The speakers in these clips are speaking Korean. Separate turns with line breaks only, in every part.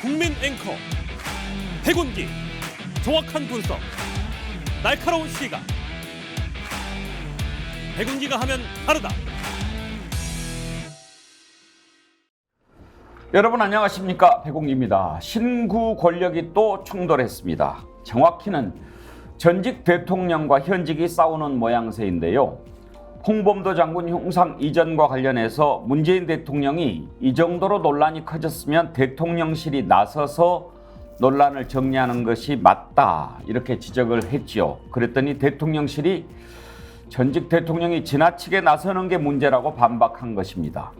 국민 앵커 백운기, 정확한 분석, 날카로운 시각. 백운기가 하면 다르다.
여러분 안녕하십니까, 백운기입니다. 신구 권력이 또 충돌했습니다. 정확히는 전직 대통령과 현직이 싸우는 모양새인데요. 홍범도 장군 흉상 이전과 관련해서 문재인 대통령이 이 정도로 논란이 커졌으면 대통령실이 나서서 논란을 정리하는 것이 맞다, 이렇게 지적을 했지요. 그랬더니 대통령실이 전직 대통령이 지나치게 나서는 게 문제라고 반박한 것입니다.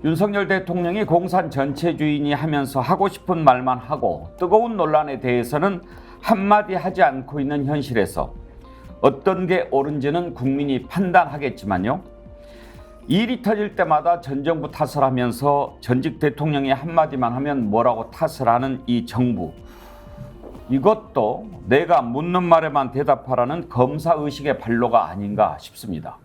윤석열 대통령이 공산 전체주의니 하면서 하고 싶은 말만 하고 뜨거운 논란에 대해서는 한마디 하지 않고 있는 현실에서 어떤 게 옳은지는 국민이 판단하겠지만요. 일이 터질 때마다 전 정부 탓을 하면서 전직 대통령이 한마디만 하면 뭐라고 탓을 하는 이 정부. 이것도 내가 묻는 말에만 대답하라는 검사의식의 발로가 아닌가 싶습니다.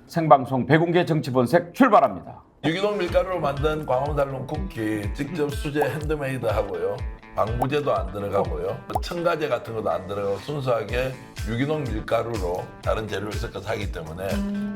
생방송 백운기 정치본색 출발합니다.
유기농 밀가루로 만든 광화문달롱 쿠키 직접 수제 핸드메이드 하고요. 방부제도 안 들어가고요. 첨가제 같은 것도 안 들어가고 순수하게 유기농 밀가루로 다른 재료를 섞어서 하기 때문에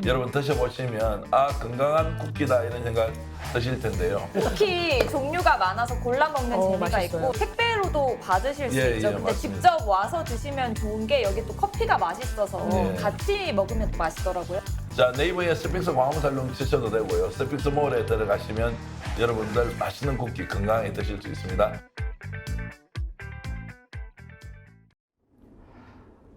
여러분 드셔보시면 아, 건강한 쿠키다 이런 생각 드실 텐데요.
쿠키 종류가 많아서 골라 먹는 재미가
맛있어요.
있고 택배로도 받으실 수
예,
있죠.
예,
근데
맞습니다.
직접 와서 드시면 좋은 게 여기 또 커피가 맛있어서
예.
같이 먹으면 또 맛있더라고요.
자, 네이버에 스픽스 광화문달롱 치셔도 되고요. 스픽스 몰에 들어가시면 여러분들 맛있는 쿠키 건강하게 드실 수 있습니다.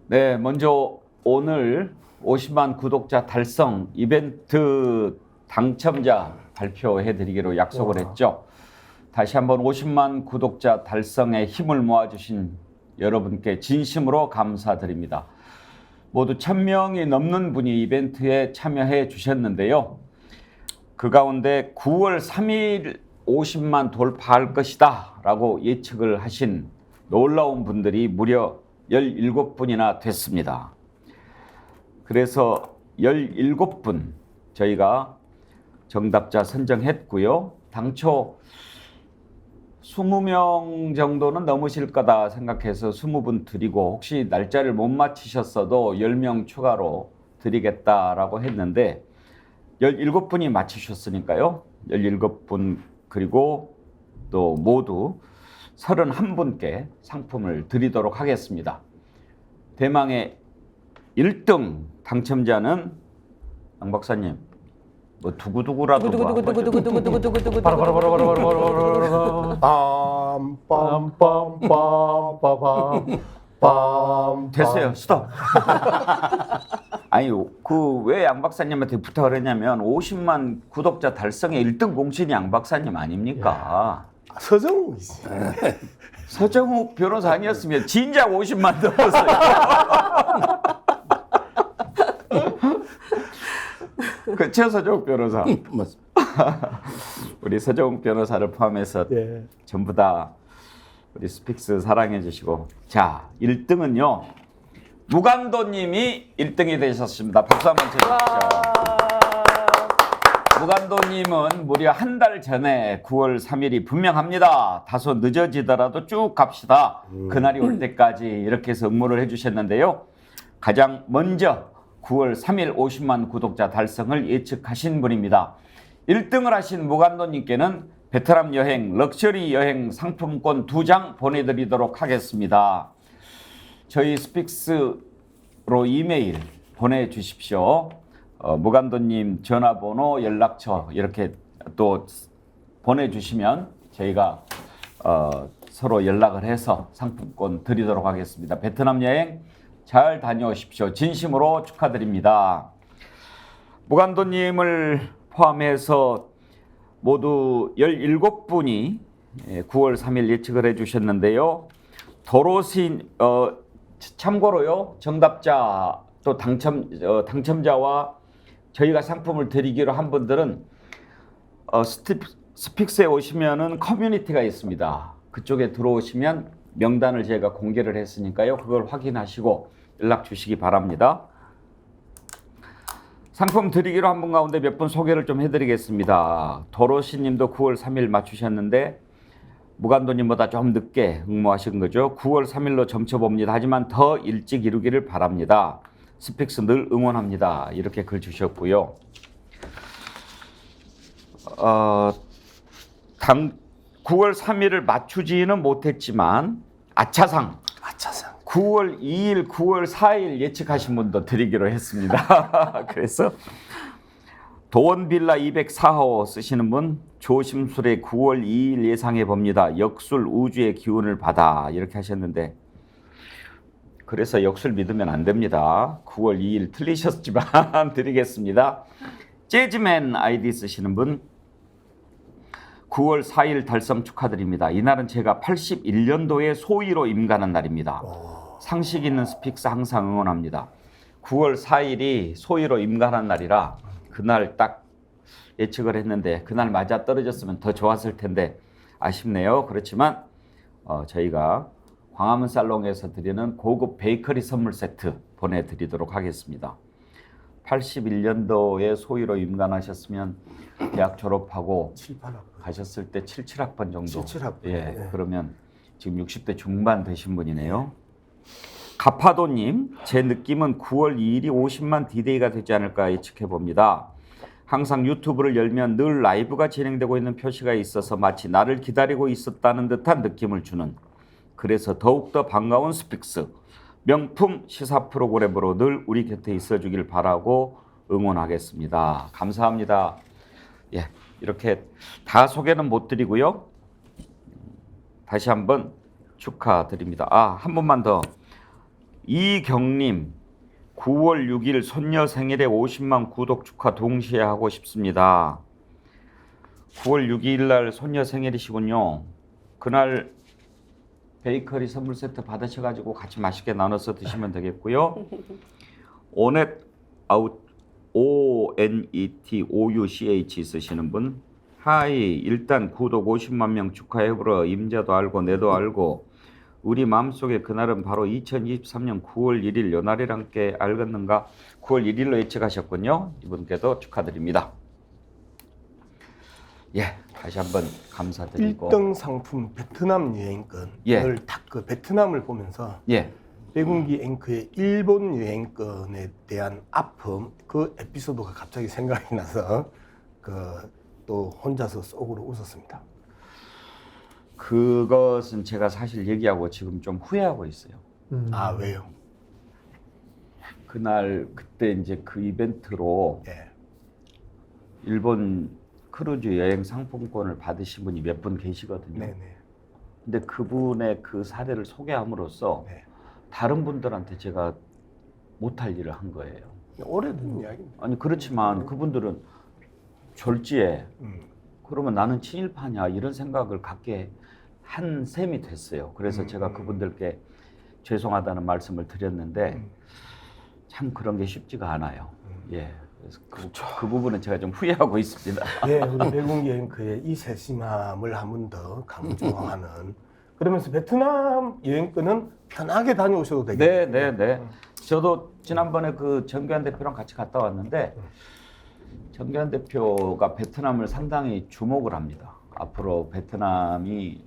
네, 먼저 오늘 50만 구독자 달성 이벤트 당첨자 발표해드리기로 약속을 했죠. 다시 한번 50만 구독자 달성에 힘을 모아주신 여러분께 진심으로 감사드립니다. 모두 1000명이 넘는 분이 이벤트에 참여해 주셨는데요. 그 가운데 9월 3일 50만 돌파할 것이다 라고 예측을 하신 놀라운 분들이 무려 17분이나 됐습니다. 그래서 17분 저희가 정답자 선정했고요. 당초 20명 정도는 넘으실 거다 생각해서 20분 드리고 혹시 날짜를 못 맞히셨어도 10명 추가로 드리겠다라고 했는데 17분이 맞히셨으니까요. 17분 그리고 또 모두 31분께 상품을 드리도록 하겠습니다. 대망의 1등 당첨자는 양 박사님 뭐 두구두구라도 됐어요. 스톱. 아니 그 왜 양 박사님한테 부탁을 했냐면 50만 구독자 달성의 1등 공신이 양 박사님 아닙니까?
서정욱이지.
서정욱 변호사 아니었으면 진작 50만 넘었어요. 그쵸, 서정욱 변호사.
맞습니다.
우리 서정욱 변호사를 포함해서
예.
전부 다 우리 스픽스 사랑해 주시고. 자, 1등은요. 무간도님이 1등이 되셨습니다. 박수 한번 쳐주십시오. 무간도님은 무려 한 달 전에 9월 3일이 분명합니다. 다소 늦어지더라도 쭉 갑시다. 그날이 올 때까지 이렇게 해서 응모를 해주셨는데요. 가장 먼저 9월 3일 50만 구독자 달성을 예측하신 분입니다. 1등을 하신 무간도님께는 베트남 여행, 럭셔리 여행 상품권 2장 보내드리도록 하겠습니다. 저희 스픽스로 이메일 보내주십시오. 무간도님 전화번호, 연락처 이렇게 또 보내주시면 저희가 서로 연락을 해서 상품권 드리도록 하겠습니다. 베트남 여행 잘 다녀오십시오. 진심으로 축하드립니다. 무간도님을 포함해서 모두 17분이 9월 3일 예측을 해주셨는데요. 도로신 참고로요. 정답자 또 당첨자와 저희가 상품을 드리기로 한 분들은 스픽스에 오시면은 커뮤니티가 있습니다. 그쪽에 들어오시면 명단을 제가 공개를 했으니까요. 그걸 확인하시고 연락 주시기 바랍니다. 상품 드리기로 한 분 가운데 몇 분 소개를 좀 해드리겠습니다. 도로시 님도 9월 3일 맞추셨는데 무관도님보다 좀 늦게 응모하신 거죠. 9월 3일로 점쳐봅니다. 하지만 더 일찍 이루기를 바랍니다. 스픽스 늘 응원합니다. 이렇게 글 주셨고요. 9월 3일을 맞추지는 못했지만 아차상 9월 2일, 9월 4일 예측하신 분도 드리기로 했습니다. 그래서 도원빌라 204호 쓰시는 분 조심스레 9월 2일 예상해 봅니다. 역술 우주의 기운을 받아 이렇게 하셨는데 그래서 역술 믿으면 안 됩니다. 9월 2일 틀리셨지만 드리겠습니다. 재즈맨 아이디 쓰시는 분 9월 4일 달성 축하드립니다. 이날은 제가 81년도에 소위로 임가는 날입니다. 상식 있는 스픽스 항상 응원합니다. 9월 4일이 소위로 임가는 날이라 그날 딱 예측을 했는데 그날 맞아 떨어졌으면 더 좋았을 텐데 아쉽네요. 그렇지만 저희가 광화문 살롱에서 드리는 고급 베이커리 선물 세트 보내드리도록 하겠습니다. 81년도에 소위로 임관하셨으면 대학 졸업하고
7-8학번
가셨을 때 77학번 정도.
77학번.
예,
네.
그러면 지금 60대 중반 되신 분이네요. 가파도님, 제 느낌은 9월 2일이 50만 디데이가 되지 않을까 예측해 봅니다. 항상 유튜브를 열면 늘 라이브가 진행되고 있는 표시가 있어서 마치 나를 기다리고 있었다는 듯한 느낌을 주는 그래서 더욱더 반가운 스픽스 명품 시사 프로그램으로 늘 우리 곁에 있어주길 바라고 응원하겠습니다. 감사합니다. 예, 이렇게 다 소개는 못 드리고요. 다시 한번 축하드립니다. 한 번만 더. 이경님 9월 6일 손녀 생일에 50만 구독 축하 동시에 하고 싶습니다. 9월 6일 날 손녀 생일이시군요. 그날 베이커리 선물 세트 받으셔가지고 같이 맛있게 나눠서 드시면 되겠고요. 오넷 아웃 ONET OUCH 쓰시는 분 하이 일단 구독 50만 명 축하해보러 임자도 알고 내도 알고 우리 마음속에 그날은 바로 2023년 9월 1일 요날이랑 함께 알겠는가 9월 1일로 예측하셨군요. 이분께도 축하드립니다. 예, 다시 한번 감사드리고
1등 상품 베트남 여행권을
예.
딱 그 베트남을 보면서
예,
백운기 앵커의 일본 여행권에 대한 아픔 그 에피소드가 갑자기 생각이 나서 또 혼자서 속으로 웃었습니다.
그것은 제가 사실 얘기하고 지금 좀 후회하고 있어요.
왜요?
그날 그때 이제 그 이벤트로
예.
일본 크루즈 여행 상품권을 받으신 분이 몇 분 계시거든요.
네네.
근데 그분의 그 사례를 소개함으로써
네.
다른 분들한테 제가 못할 일을 한 거예요.
오래된 이야기입니다.
아니 그렇지만 그분들은 졸지에
음.
그러면 나는 친일파냐 이런 생각을 갖게 한 셈이 됐어요. 그래서 제가 그분들께 죄송하다는 말씀을 드렸는데 참 그런 게 쉽지가 않아요. 예, 그래서 그 부분은 제가 좀 후회하고 있습니다.
예, 우리 백운기 앵커의 이 세심함을 한 번 더 강조하는 그러면서 베트남 여행권은 편하게 다녀오셔도 되겠네요.
네. 저도 지난번에 그 정규환 대표랑 같이 갔다 왔는데 정규환 대표가 베트남을 상당히 주목을 합니다. 앞으로 베트남이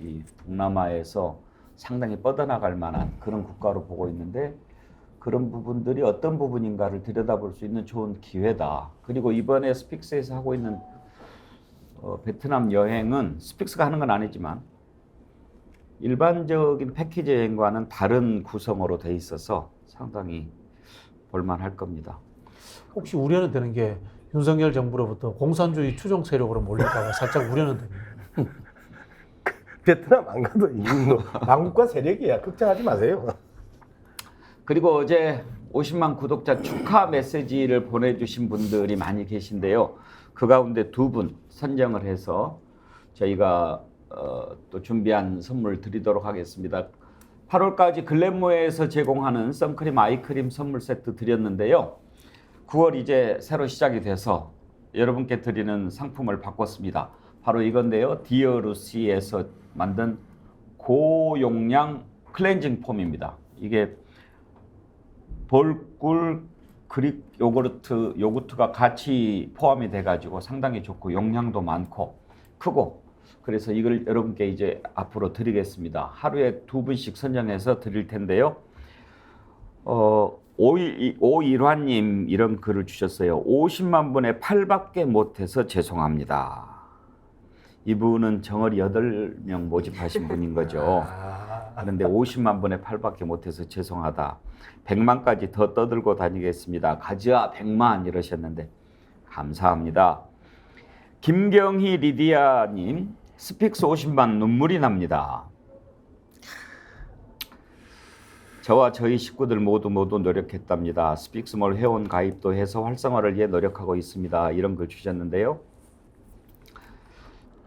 이 동남아에서 상당히 뻗어나갈 만한 그런 국가로 보고 있는데 그런 부분들이 어떤 부분인가를 들여다볼 수 있는 좋은 기회다. 그리고 이번에 스픽스에서 하고 있는 베트남 여행은 스픽스가 하는 건 아니지만 일반적인 패키지 여행과는 다른 구성으로 돼 있어서 상당히 볼만할 겁니다.
혹시 우려는 되는 게 윤석열 정부로부터 공산주의 추종 세력으로 몰릴까 봐 살짝 우려는 됩니다.
베트남 안 가도 이거 망국가 세력이야. 걱정하지 마세요.
그리고 어제 50만 구독자 축하 메시지를 보내주신 분들이 많이 계신데요. 그 가운데 2분 선정을 해서 저희가 또 준비한 선물 드리도록 하겠습니다. 8월까지 글램모에서 제공하는 선크림 아이크림 선물 세트 드렸는데요. 9월 이제 새로 시작이 돼서 여러분께 드리는 상품을 바꿨습니다. 바로 이건데요. 디어루시에서 만든 고용량 클렌징 폼입니다. 이게 벌꿀 그릭 요구르트가 같이 포함이 돼가지고 상당히 좋고 용량도 많고 크고 그래서 이걸 여러분께 이제 앞으로 드리겠습니다. 하루에 2분씩 선정해서 드릴 텐데요. 5일환님 이런 글을 주셨어요. 50만 분의 8밖에 못해서 죄송합니다. 이분은 정어리 8명 모집하신 분인 거죠. 그런데 50만 분의 8밖에 못해서 죄송하다. 100만까지 더 떠들고 다니겠습니다. 가즈아 100만 이러셨는데 감사합니다. 김경희 리디아님 스픽스 50만 눈물이 납니다. 저와 저희 식구들 모두 노력했답니다. 스픽스몰 회원 가입도 해서 활성화를 위해 노력하고 있습니다. 이런 글 주셨는데요.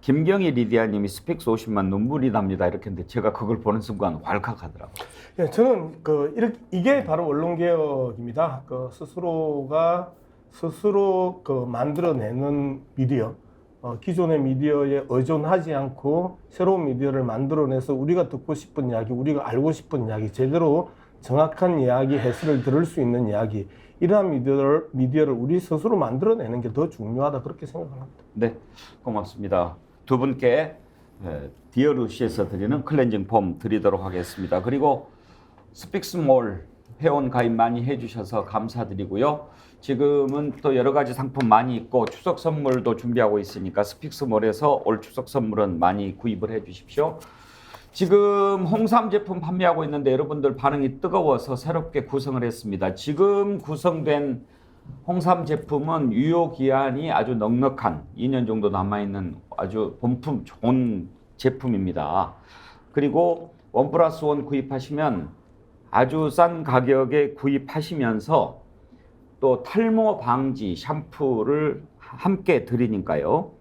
김경희 리디아님이 스픽스 50만 눈물이 납니다. 이렇게 했는데 제가 그걸 보는 순간 왈칵하더라고요.
예, 저는 이게 바로 언론개혁입니다. 스스로 만들어내는 미디어, 기존의 미디어에 의존하지 않고 새로운 미디어를 만들어내서 우리가 듣고 싶은 이야기, 우리가 알고 싶은 이야기, 제대로 정확한 이야기, 해설을 들을 수 있는 이야기, 이러한 미디어를 우리 스스로 만들어내는 게 더 중요하다 그렇게 생각합니다.
네, 고맙습니다. 두 분께 디어루시에서 드리는 클렌징 폼 드리도록 하겠습니다. 그리고 스픽스몰 회원 가입 많이 해주셔서 감사드리고요. 지금은 또 여러 가지 상품 많이 있고 추석 선물도 준비하고 있으니까 스픽스몰에서 올 추석 선물은 많이 구입을 해 주십시오. 지금 홍삼 제품 판매하고 있는데 여러분들 반응이 뜨거워서 새롭게 구성을 했습니다. 지금 구성된 홍삼 제품은 유효 기한이 아주 넉넉한 2년 정도 남아있는 아주 본품 좋은 제품입니다. 그리고 1+1 구입하시면 아주 싼 가격에 구입하시면서 또 탈모 방지 샴푸를 함께 드리니까요.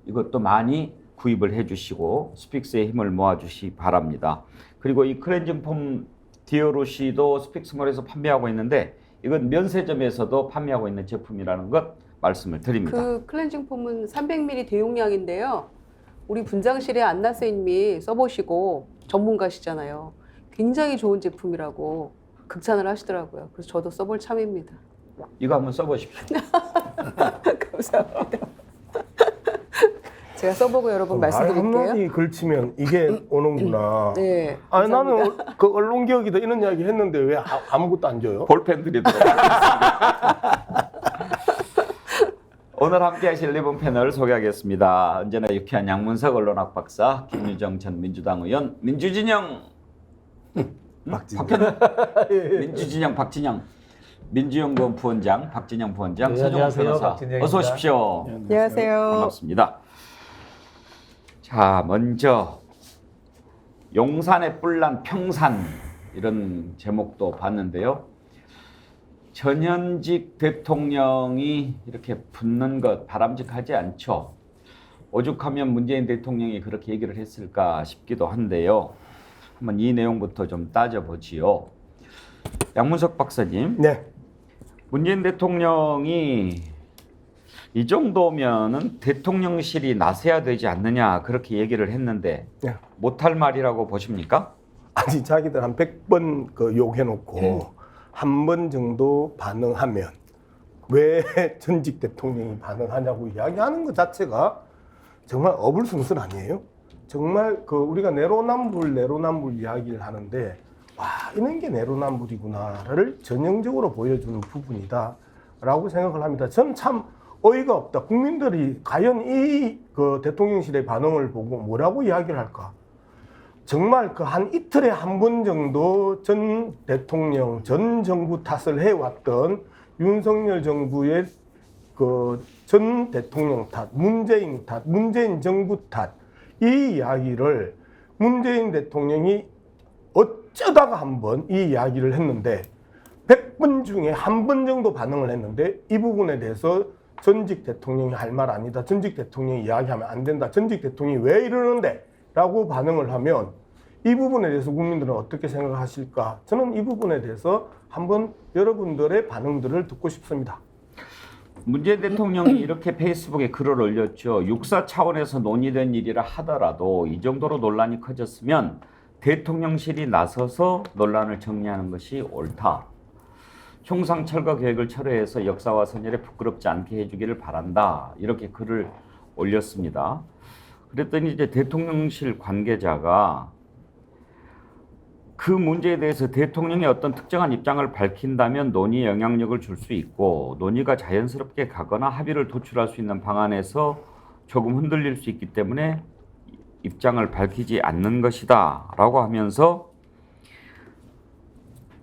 이것도 많이 구입을 해주시고 스픽스의 힘을 모아주시기 바랍니다. 그리고 이 클렌징 폼 디어루시도 스픽스몰에서 판매하고 있는데 이건 면세점에서도 판매하고 있는 제품이라는 것 말씀을 드립니다.
그 클렌징 폼은 300ml 대용량인데요. 우리 분장실에 안나 선생님이 써보시고 전문가시잖아요. 굉장히 좋은 제품이라고 극찬을 하시더라고요. 그래서 저도 써볼 참입니다.
이거 한번 써보십시오.
감사합니다. 제가 써보고 여러분 말씀드릴게요.
한마디 걸치면 이게 오는구나.
네.
아니
감사합니다.
나는 언론개혁이다 이런 이야기 했는데 왜 아무것도 안 줘요?
볼펜 드리도록 하겠습니다. 오늘 함께 하실 네 분 패널 소개하겠습니다. 언제나 유쾌한 양문석 언론학 박사, 김유정 전 민주당 의원, 민주진영
박진영.
민주진영 박진영, 민주연구원 부원장 박진영 부원장,
네,
서정훈
안녕하세요.
변호사
박진영입니다.
어서 오십시오.
안녕하세요.
반갑습니다. 자, 먼저 용산에 뿔난 평산 이런 제목도 봤는데요. 전현직 대통령이 이렇게 붙는 것 바람직하지 않죠. 오죽하면 문재인 대통령이 그렇게 얘기를 했을까 싶기도 한데요. 한번 이 내용부터 좀 따져보지요. 양문석 박사님,
네.
문재인 대통령이 이 정도면은 대통령실이 나서야 되지 않느냐 그렇게 얘기를 했는데
네.
못할 말이라고 보십니까?
아니 자기들 한 100번 욕해놓고 한 번 정도 반응하면 왜 전직 대통령이 반응하냐고 이야기하는 것 자체가 정말 어불성설 아니에요? 정말 우리가 내로남불 이야기를 하는데 와 이런 게 내로남불이구나를 전형적으로 보여주는 부분이다라고 생각을 합니다. 저는 참 어이가 없다. 국민들이 과연 이 대통령실의 반응을 보고 뭐라고 이야기를 할까? 정말 한 이틀에 한 번 정도 전 대통령, 전 정부 탓을 해왔던 윤석열 정부의 전 대통령 탓, 문재인 탓, 문재인 정부 탓, 이 이야기를 문재인 대통령이 어쩌다가 한 번 이 이야기를 했는데 100번 중에 한 번 정도 반응을 했는데 이 부분에 대해서 전직 대통령이 할 말 아니다. 전직 대통령이 이야기하면 안 된다. 전직 대통령이 왜 이러는데? 라고 반응을 하면 이 부분에 대해서 국민들은 어떻게 생각하실까? 저는 이 부분에 대해서 한번 여러분들의 반응들을 듣고 싶습니다.
문재인 대통령이 이렇게 페이스북에 글을 올렸죠. 육사 차원에서 논의된 일이라 하더라도 이 정도로 논란이 커졌으면 대통령실이 나서서 논란을 정리하는 것이 옳다. 총상 철거 계획을 철회해서 역사와 선열에 부끄럽지 않게 해주기를 바란다. 이렇게 글을 올렸습니다. 그랬더니 이제 대통령실 관계자가 그 문제에 대해서 대통령이 어떤 특정한 입장을 밝힌다면 논의에 영향력을 줄 수 있고 논의가 자연스럽게 가거나 합의를 도출할 수 있는 방안에서 조금 흔들릴 수 있기 때문에 입장을 밝히지 않는 것이다 라고 하면서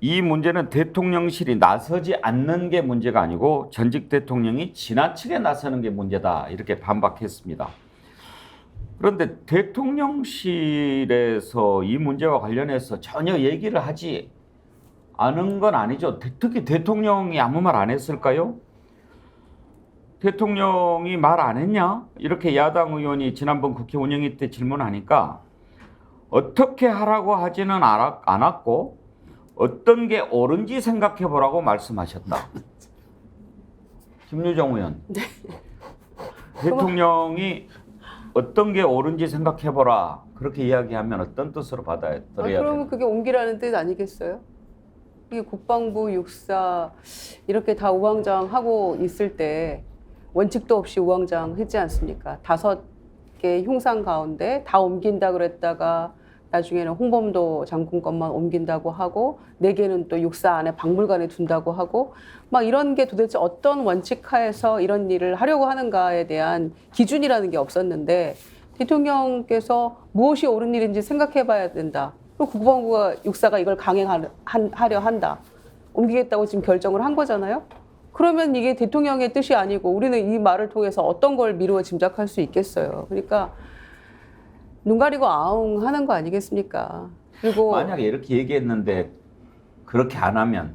이 문제는 대통령실이 나서지 않는 게 문제가 아니고 전직 대통령이 지나치게 나서는 게 문제다 이렇게 반박했습니다. 그런데 대통령실에서 이 문제와 관련해서 전혀 얘기를 하지 않은 건 아니죠. 특히 대통령이 아무 말 안 했을까요? 대통령이 말 안 했냐? 이렇게 야당 의원이 지난번 국회 운영위 때 질문하니까 어떻게 하라고 하지는 않았고 어떤 게 옳은지 생각해 보라고 말씀하셨다. 김유정 의원.
네.
대통령이 어떤 게 옳은지 생각해 보라. 그렇게 이야기하면 어떤 뜻으로 받아들여야
그러면
되나?
그게 옮기라는 뜻 아니겠어요? 이게 국방부, 육사 이렇게 다 우왕좌왕하고 있을 때 원칙도 없이 우왕좌왕했지 않습니까? 5개 흉상 가운데 다 옮긴다 그랬다가 나중에는 홍범도 장군 것만 옮긴다고 하고 4개는 또 육사 안에 박물관에 둔다고 하고 막 이런 게 도대체 어떤 원칙 하에서 이런 일을 하려고 하는가에 대한 기준이라는 게 없었는데 대통령께서 무엇이 옳은 일인지 생각해 봐야 된다. 그리고 국방부가 육사가 이걸 강행하려 한다. 옮기겠다고 지금 결정을 한 거잖아요. 그러면 이게 대통령의 뜻이 아니고 우리는 이 말을 통해서 어떤 걸 미루어 짐작할 수 있겠어요. 그러니까 눈 가리고 아웅 하는 거 아니겠습니까? 그리고
만약에 이렇게 얘기했는데 그렇게 안 하면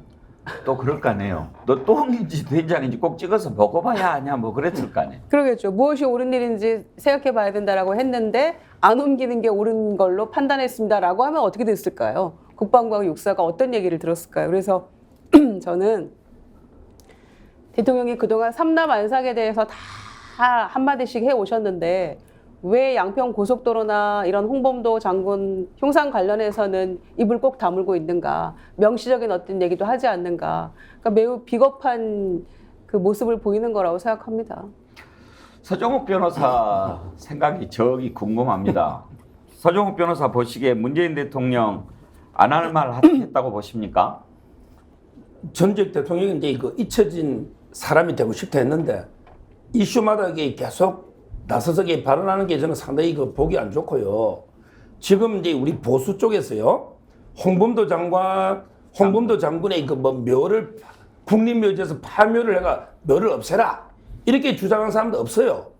또 그럴 거 아니에요. 너 똥인지 된장인지 꼭 찍어서 먹어봐야 하냐 뭐 그랬을 거 아니에요.
그러겠죠. 무엇이 옳은 일인지 생각해 봐야 된다라고 했는데 안 옮기는 게 옳은 걸로 판단했습니다라고 하면 어떻게 됐을까요? 국방부와 육사가 어떤 얘기를 들었을까요? 그래서 저는 대통령이 그동안 삼남안삭에 대해서 다 한마디씩 해오셨는데 왜 양평 고속도로나 이런 홍범도 장군 흉상 관련해서는 입을 꼭 다물고 있는가, 명시적인 어떤 얘기도 하지 않는가, 그러니까 매우 비겁한 그 모습을 보이는 거라고 생각합니다.
서정욱 변호사 생각이 저기 궁금합니다. 서정욱 변호사 보시기에 문재인 대통령 안 할 말 했다고 보십니까?
전직 대통령이 이제 그 잊혀진 사람이 되고 싶다 했는데 이슈마다 이게 계속 나서서 발언하는 게 저는 상당히 그 보기 안 좋고요. 지금 이제 우리 보수 쪽에서요, 홍범도 장군의 그 뭐 묘를 국립묘지에서 파묘를 해가 묘를 없애라 이렇게 주장한 사람도 없어요.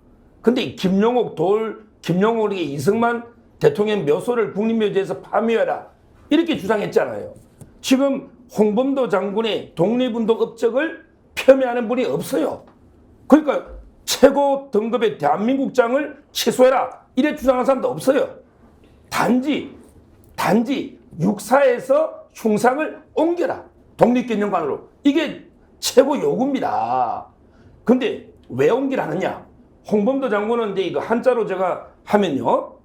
근데 김용옥에게 이승만 대통령 묘소를 국립묘지에서 파묘해라 이렇게 주장했잖아요. 지금 홍범도 장군의 독립운동 업적을 폄훼하는 분이 없어요. 그러니까 최고 등급의 대한민국장을 취소해라 이래 주장한 사람도 없어요. 단지 육사에서 흉상을 옮겨라 독립기념관으로 이게 최고 요구입니다. 근데 왜 옮기라느냐? 홍범도 장군은 이제 이거 한자로 제가 하면요,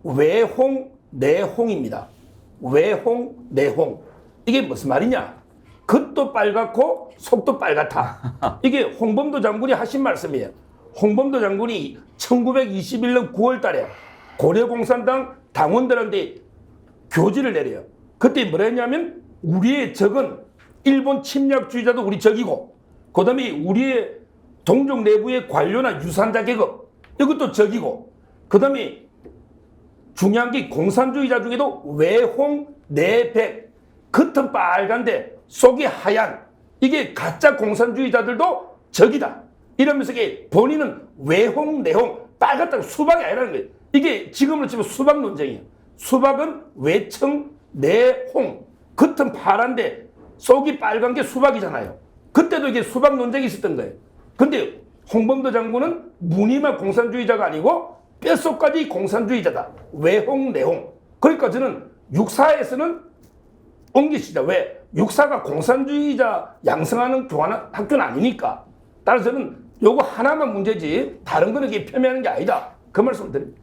외홍 내홍입니다. 외홍 내홍 이게 무슨 말이냐? 겉도 빨갛고 속도 빨갛다. 이게 홍범도 장군이 하신 말씀이에요. 홍범도 장군이 1921년 9월 달에 고려공산당 당원들한테 교지를 내려요. 그때 뭐라 했냐면 우리의 적은 일본 침략주의자도 우리 적이고 그 다음에 우리의 동족 내부의 관료나 유산자 계급 이것도 적이고 그 다음에 중요한 게 공산주의자 중에도 외홍, 내백 겉은 빨간데 속이 하얀 이게 가짜 공산주의자들도 적이다. 이러면서 이게 본인은 외홍, 내홍 빨갛다는 수박이 아니라는 거예요. 이게 지금으로 치면 수박 논쟁이에요. 수박은 외청, 내홍 겉은 파란데 속이 빨간 게 수박이잖아요. 그때도 이게 수박 논쟁이 있었던 거예요. 근데 홍범도 장군은 무늬만 공산주의자가 아니고 뼛속까지 공산주의자다. 외홍, 내홍. 그러니까 저는 육사에서는 옮기시다. 왜? 육사가 공산주의자 양성하는 학교는 아니니까. 따라서 저는 요거 하나만 문제지 다른 거는 이게 폄훼하는 게 아니다. 그 말씀을 드립니다.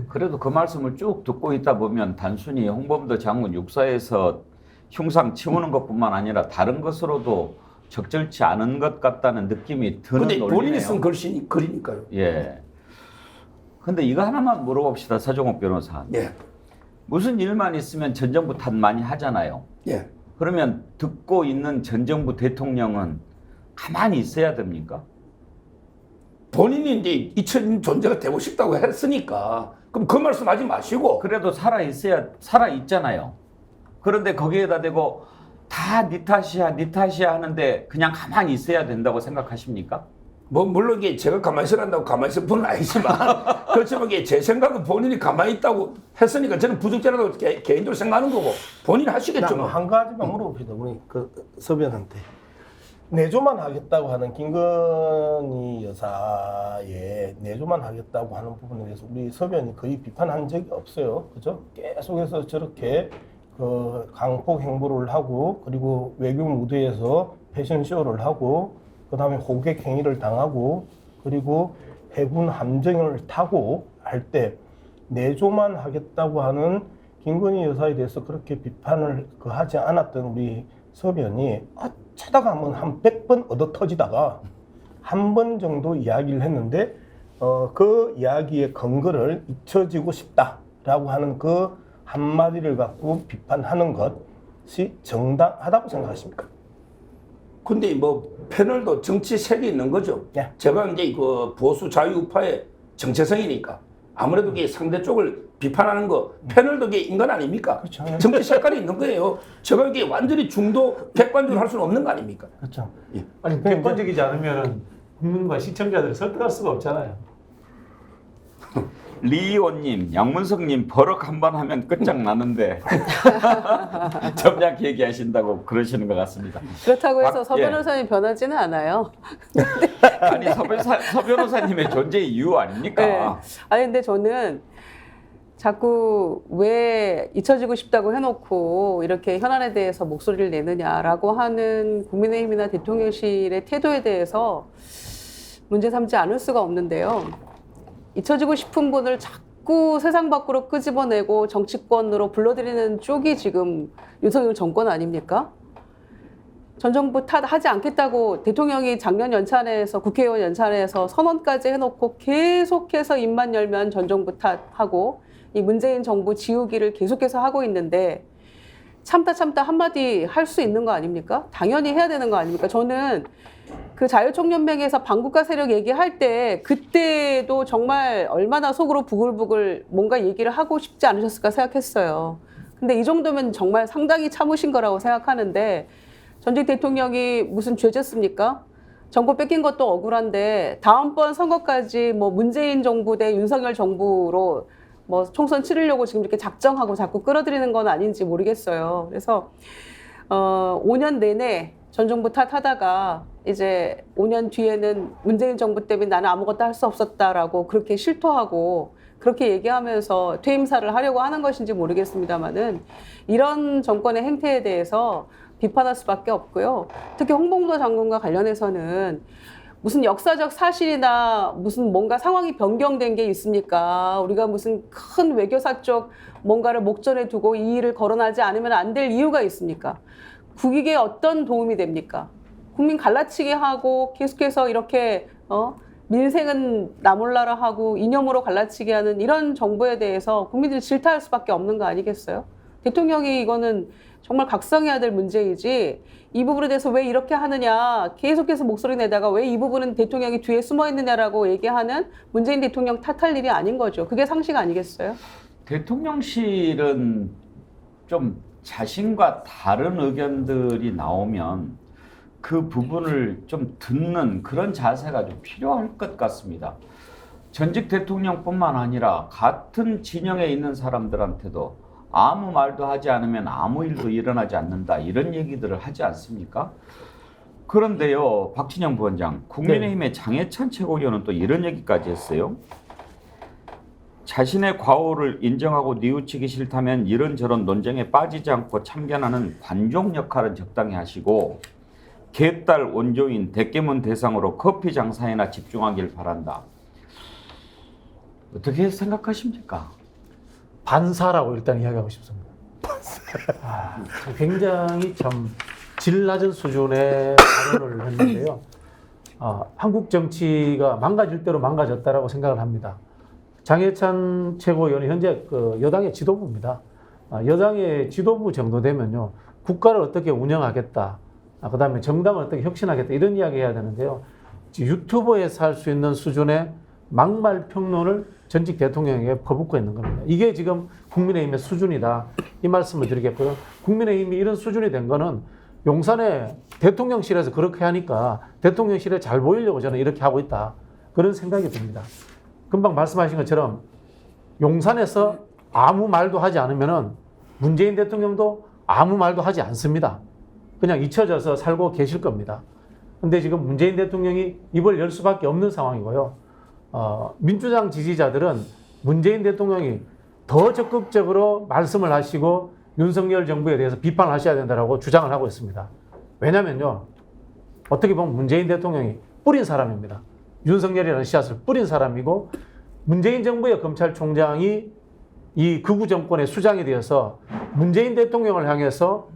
그래도 그 말씀을 쭉 듣고 있다 보면 단순히 홍범도 장군 육사에서 흉상 치우는 것뿐만 아니라 다른 것으로도 적절치 않은 것 같다는 느낌이 드는
근데
논리네요.
본인이 쓴 글이니까요.
예. 근데 이거 하나만 물어봅시다, 서정욱 변호사.
예.
무슨 일만 있으면 전 정부 탓 많이 하잖아요.
예.
그러면 듣고 있는 전 정부 대통령은 가만히 있어야 됩니까?
본인이 이제 잊혀진 존재가 되고 싶다고 했으니까 그럼 그 말씀하지 마시고
그래도 살아 있잖아요. 그런데 거기에다 대고 다 네 탓이야 하는데 그냥 가만히 있어야 된다고 생각하십니까?
뭐 물론 이게 제가 가만히 있으란다고 가만히 있을 분은 아니지만 그렇지만 이게 제 생각은 본인이 가만히 있다고 했으니까 저는 부적절하다고 개인적으로 생각하는 거고 본인이 하시겠죠. 뭐.
한 가지만 물어봅시다. 우리 그 서변한테. 내조만 하겠다고 하는 김건희 여사의 내조만 하겠다고 하는 부분에 대해서 우리 서변이 거의 비판한 적이 없어요. 그죠? 계속해서 저렇게 그 강폭 행보를 하고 그리고 외교 무대에서 패션쇼를 하고 그다음에 호객 행위를 당하고 그리고 해군 함정을 타고 할 때 내조만 하겠다고 하는 김건희 여사에 대해서 그렇게 비판을 하지 않았던 우리 서변이 차다가 한 100번 얻어 터지다가 한 번 정도 이야기를 했는데 그 이야기의 근거를 잊혀지고 싶다라고 하는 그 한마디를 갖고 비판하는 것이 정당하다고 생각하십니까?
근데 뭐 패널도 정치색이 있는 거죠.
예.
제가 이제 그 보수 자유우파의 정체성이니까 아무래도 이게 상대 쪽을 비판하는 거 패널도 이게 인간 아닙니까?
그렇죠.
정치 색깔이 있는 거예요. 제가 이게 완전히 중도 객관적으로 할 수는 없는 거 아닙니까?
그렇죠.
아니 객관적이지 않으면 국민과 시청자들을 설득할 수가 없잖아요.
리의원님, 양문석님 버럭 한 번 하면 끝장나는데 점잖게 얘기하신다고 그러시는 것 같습니다.
그렇다고 해서 서
예.
변호사님 변하지는 않아요.
아니 서 변호사님의 존재 이유 아닙니까?
네. 아니 근데 저는 자꾸 왜 잊혀지고 싶다고 해놓고 이렇게 현안에 대해서 목소리를 내느냐라고 하는 국민의힘이나 대통령실의 태도에 대해서 문제 삼지 않을 수가 없는데요. 잊혀지고 싶은 분을 자꾸 세상 밖으로 끄집어내고 정치권으로 불러들이는 쪽이 지금 윤석열 정권 아닙니까? 전 정부 탓하지 않겠다고 대통령이 작년 연찬회에서 국회의원 연찬회에서 선언까지 해놓고 계속해서 입만 열면 전 정부 탓하고 이 문재인 정부 지우기를 계속해서 하고 있는데 참다 한마디 할 수 있는 거 아닙니까? 당연히 해야 되는 거 아닙니까? 저는 그 자유총연맹에서 반국가 세력 얘기할 때 그때도 정말 얼마나 속으로 부글부글 뭔가 얘기를 하고 싶지 않으셨을까 생각했어요. 근데 이 정도면 정말 상당히 참으신 거라고 생각하는데 전직 대통령이 무슨 죄졌습니까? 정권 뺏긴 것도 억울한데 다음번 선거까지 뭐 문재인 정부 대 윤석열 정부로 뭐 총선 치르려고 지금 이렇게 작정하고 자꾸 끌어들이는 건 아닌지 모르겠어요. 그래서 5년 내내 전 정부 탓하다가 이제 5년 뒤에는 문재인 정부 때문에 나는 아무것도 할 수 없었다라고 그렇게 실토하고 그렇게 얘기하면서 퇴임사를 하려고 하는 것인지 모르겠습니다만은 이런 정권의 행태에 대해서 비판할 수밖에 없고요. 특히 홍범도 장관과 관련해서는 무슨 역사적 사실이나 무슨 뭔가 상황이 변경된 게 있습니까? 우리가 무슨 큰 외교사적 뭔가를 목전에 두고 이 일을 거론하지 않으면 안 될 이유가 있습니까? 국익에 어떤 도움이 됩니까? 국민 갈라치게 하고 계속해서 이렇게 민생은 나 몰라라 하고 이념으로 갈라치게 하는 이런 정부에 대해서 국민들이 질타할 수밖에 없는 거 아니겠어요? 대통령이 이거는 정말 각성해야 될 문제이지 이 부분에 대해서 왜 이렇게 하느냐 계속해서 목소리 내다가 왜 이 부분은 대통령이 뒤에 숨어 있느냐라고 얘기하는 문재인 대통령 탓할 일이 아닌 거죠. 그게 상식 아니겠어요?
대통령실은 좀 자신과 다른 의견들이 나오면 그 부분을 좀 듣는 그런 자세가 좀 필요할 것 같습니다. 전직 대통령뿐만 아니라 같은 진영에 있는 사람들한테도 아무 말도 하지 않으면 아무 일도 일어나지 않는다 이런 얘기들을 하지 않습니까? 그런데요, 박진영 부원장, 국민의힘의 장해찬 최고위원은 또 이런 얘기까지 했어요. 자신의 과오를 인정하고 뉘우치기 싫다면 이런저런 논쟁에 빠지지 않고 참견하는 관종 역할은 적당히 하시고 개딸 원조인 대깨문 대상으로 커피 장사에나 집중하길 바란다. 어떻게 생각하십니까?
반사라고 일단 이야기하고 싶습니다. 굉장히 참 질 낮은 수준의 발언을 했는데요. 한국 정치가 망가질 대로 망가졌다라고 생각을 합니다. 장해찬 최고위원이 현재 그 여당의 지도부입니다. 여당의 지도부 정도 되면요, 국가를 어떻게 운영하겠다, 그다음에 정당을 어떻게 혁신하겠다 이런 이야기 해야 되는데요. 유튜버에서 할 수 있는 수준의 막말 평론을 전직 대통령에게 퍼붓고 있는 겁니다. 이게 지금 국민의힘의 수준이다, 이 말씀을 드리겠고요. 국민의힘이 이런 수준이 된 거는 용산의 대통령실에서 그렇게 하니까 대통령실에 잘 보이려고 저는 이렇게 하고 있다, 그런 생각이 듭니다. 금방 말씀하신 것처럼 용산에서 아무 말도 하지 않으면은 문재인 대통령도 아무 말도 하지 않습니다. 그냥 잊혀져서 살고 계실 겁니다. 근데 지금 문재인 대통령이 입을 열 수밖에 없는 상황이고요. 민주당 지지자들은 문재인 대통령이 더 적극적으로 말씀을 하시고 윤석열 정부에 대해서 비판을 하셔야 된다고 주장을 하고 있습니다. 왜냐면요, 어떻게 보면 문재인 대통령이 뿌린 사람입니다. 윤석열이라는 씨앗을 뿌린 사람이고, 문재인 정부의 검찰총장이 이 극우 정권의 수장이 되어서 문재인 대통령을 향해서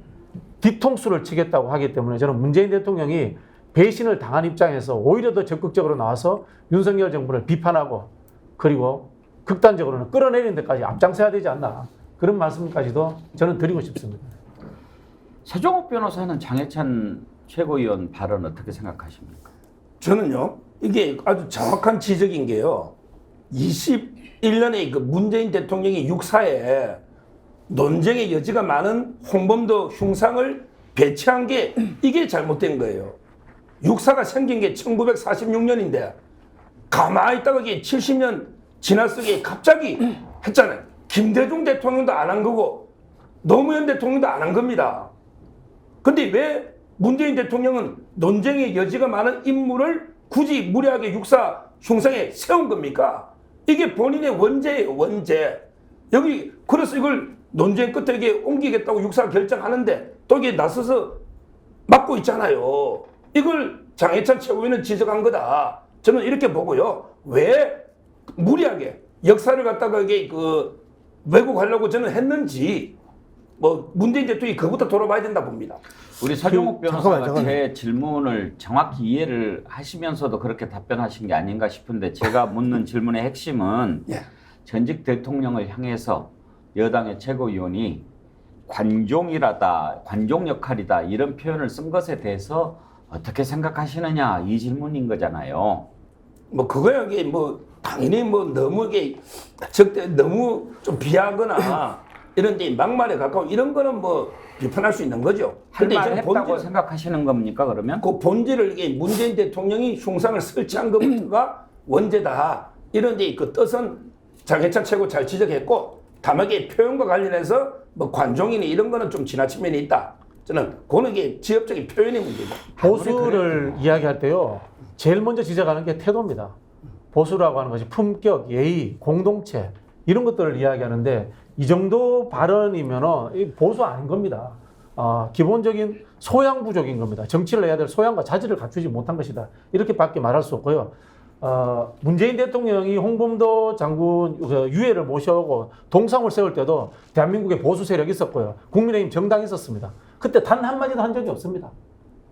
뒤통수를 치겠다고 하기 때문에 저는 문재인 대통령이 배신을 당한 입장에서 오히려 더 적극적으로 나와서 윤석열 정부를 비판하고, 그리고 극단적으로는 끌어내리는 데까지 앞장서야 되지 않나, 그런 말씀까지도 저는 드리고 싶습니다.
서정욱 변호사는 장해찬 최고위원 발언 어떻게 생각하십니까?
저는요, 이게 아주 정확한 지적인 게요, 21년에 그 문재인 대통령이 육사에 논쟁의 여지가 많은 홍범도 흉상을 배치한 게 이게 잘못된 거예요. 육사가 생긴 게 1946년인데 가만히 있다가 이게 70년 지났으니 갑자기 했잖아요. 김대중 대통령도 안 한 거고 노무현 대통령도 안 한 겁니다. 근데 왜 문재인 대통령은 논쟁의 여지가 많은 인물을 굳이 무리하게 육사 흉상에 세운 겁니까? 이게 본인의 원죄예요, 원죄. 여기 그래서 이걸 논쟁 끝에 이게 옮기겠다고 육사 결정하는데 또 이게 나서서 막고 있잖아요. 이걸 장해찬 최고위원은 지적한 거다, 저는 이렇게 보고요. 왜 무리하게 역사를 갖다가 이게 왜곡하려고 저는 했는지, 뭐 문재인 대통령이 그것부터 돌아봐야 된다 봅니다.
우리 서정욱 변호사가
잠깐만요.
제 질문을 정확히 이해를 하시면서도 그렇게 답변하신 게 아닌가 싶은데, 제가 묻는 질문의 핵심은
예.
전직 대통령을 향해서 여당의 최고위원이 관종이라다, 관종 역할이다, 이런 표현을 쓴 것에 대해서 어떻게 생각하시느냐, 이 질문인 거잖아요.
뭐 그거야 이게 뭐 당연히 뭐 너무 이게 너무 좀 비하거나 이런 데 막말에 가까운 이런 거는 뭐 비판할 수 있는 거죠.
할
근데
말을
저는
했다고 생각하시는 겁니까, 그러면?
그 본질을 이게 문재인 대통령이 흉상을 설치한 것부터가 원죄다, 이런 데 그 뜻은 장해찬 최고 잘 지적했고, 다만 이게 표현과 관련해서 뭐 관종이니 이런 거는 좀 지나친 면이 있다. 저는 그거는 이게 지역적인 표현의 문제다.
보수를 이야기할 때요, 제일 먼저 지적하는 게 태도입니다. 보수라고 하는 것이 품격, 예의, 공동체 이런 것들을 이야기하는데, 이 정도 발언이면 보수 아닌 겁니다. 기본적인 소양 부족인 겁니다. 정치를 해야 될 소양과 자질을 갖추지 못한 것이다, 이렇게밖에 말할 수 없고요. 문재인 대통령이 홍범도 장군 유해를 모셔오고 동상을 세울 때도 대한민국에 보수 세력이 있었고요. 국민의힘 정당이 있었습니다. 그때 단 한마디도 한 적이 없습니다.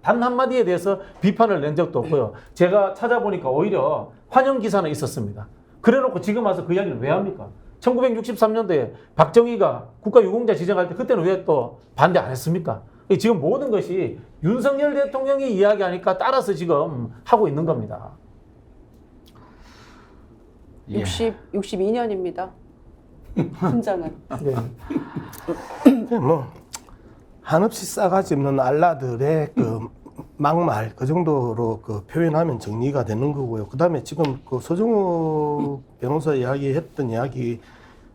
단 한마디에 대해서 비판을 낸 적도 없고요. 제가 찾아보니까 오히려 환영 기사는 있었습니다. 그래놓고 지금 와서 그 이야기를 왜 합니까? 1963년도에 박정희가 국가유공자 지정할 때 그때는 왜 또 반대 안 했습니까? 지금 모든 것이 윤석열 대통령이 이야기하니까 따라서 지금 하고 있는 겁니다.
62년입니다. 훈장은.
네.
뭐 한없이 싸가지 없는 알라들의 그 막말 그 정도로 그 표현하면 정리가 되는 거고요. 그다음에 지금 그 서정욱 변호사 이야기했던 이야기,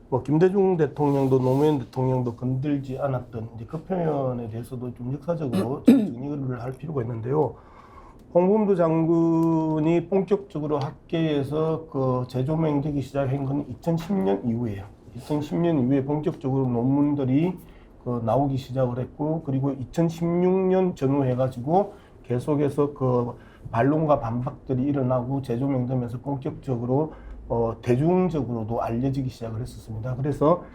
뭐 김대중 대통령도 노무현 대통령도 건들지 않았던 이제 그 표현에 대해서도 좀 역사적으로 정리를 할 필요가 있는데요. 홍범도 장군이 본격적으로 학계에서 그 재조명되기 시작한 건 2010년 이후예요. 2010년 이후에 본격적으로 논문들이 그 나오기 시작을 했고, 그리고 2016년 전후해가지고 계속해서 그 반론과 반박들이 일어나고 재조명되면서 본격적으로 대중적으로도 알려지기 시작을 했었습니다. 그래서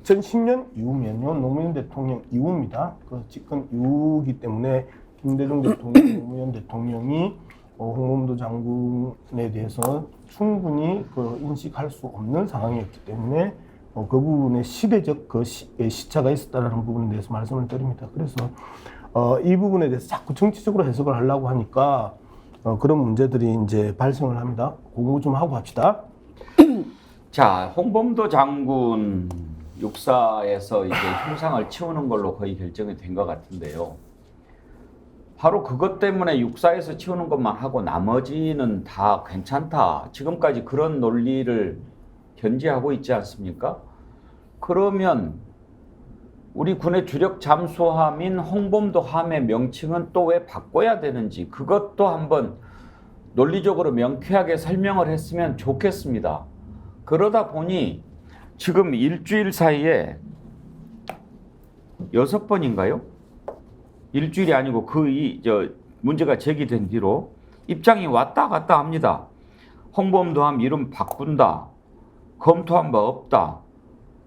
2010년 이후면요, 노무현 대통령 이후입니다. 그 집권 이후이기 때문에 김대중 대통령, 노무현 대통령이 홍범도 장군에 대해서는 충분히 인식할 수 없는 상황이었기 때문에 그 부분에 시대적 시차가 있었다는 부분에 대해서 말씀을 드립니다. 그래서 이 부분에 대해서 자꾸 정치적으로 해석을 하려고 하니까 그런 문제들이 이제 발생을 합니다. 공부 좀 하고 합시다.
자, 홍범도 장군 육사에서 이제 흉상을 치우는 걸로 거의 결정이 된 것 같은데요. 바로 그것 때문에 육사에서 치우는 것만 하고 나머지는 다 괜찮다. 지금까지 그런 논리를 견지하고 있지 않습니까? 그러면 우리 군의 주력 잠수함인 홍범도 함의 명칭은 또 왜 바꿔야 되는지 그것도 한번 논리적으로 명쾌하게 설명을 했으면 좋겠습니다. 그러다 보니 지금 일주일 사이에 6번인가요? 일주일이 아니고 문제가 제기된 뒤로 입장이 왔다 갔다 합니다. 홍범도함 이름 바꾼다. 검토한 바 없다.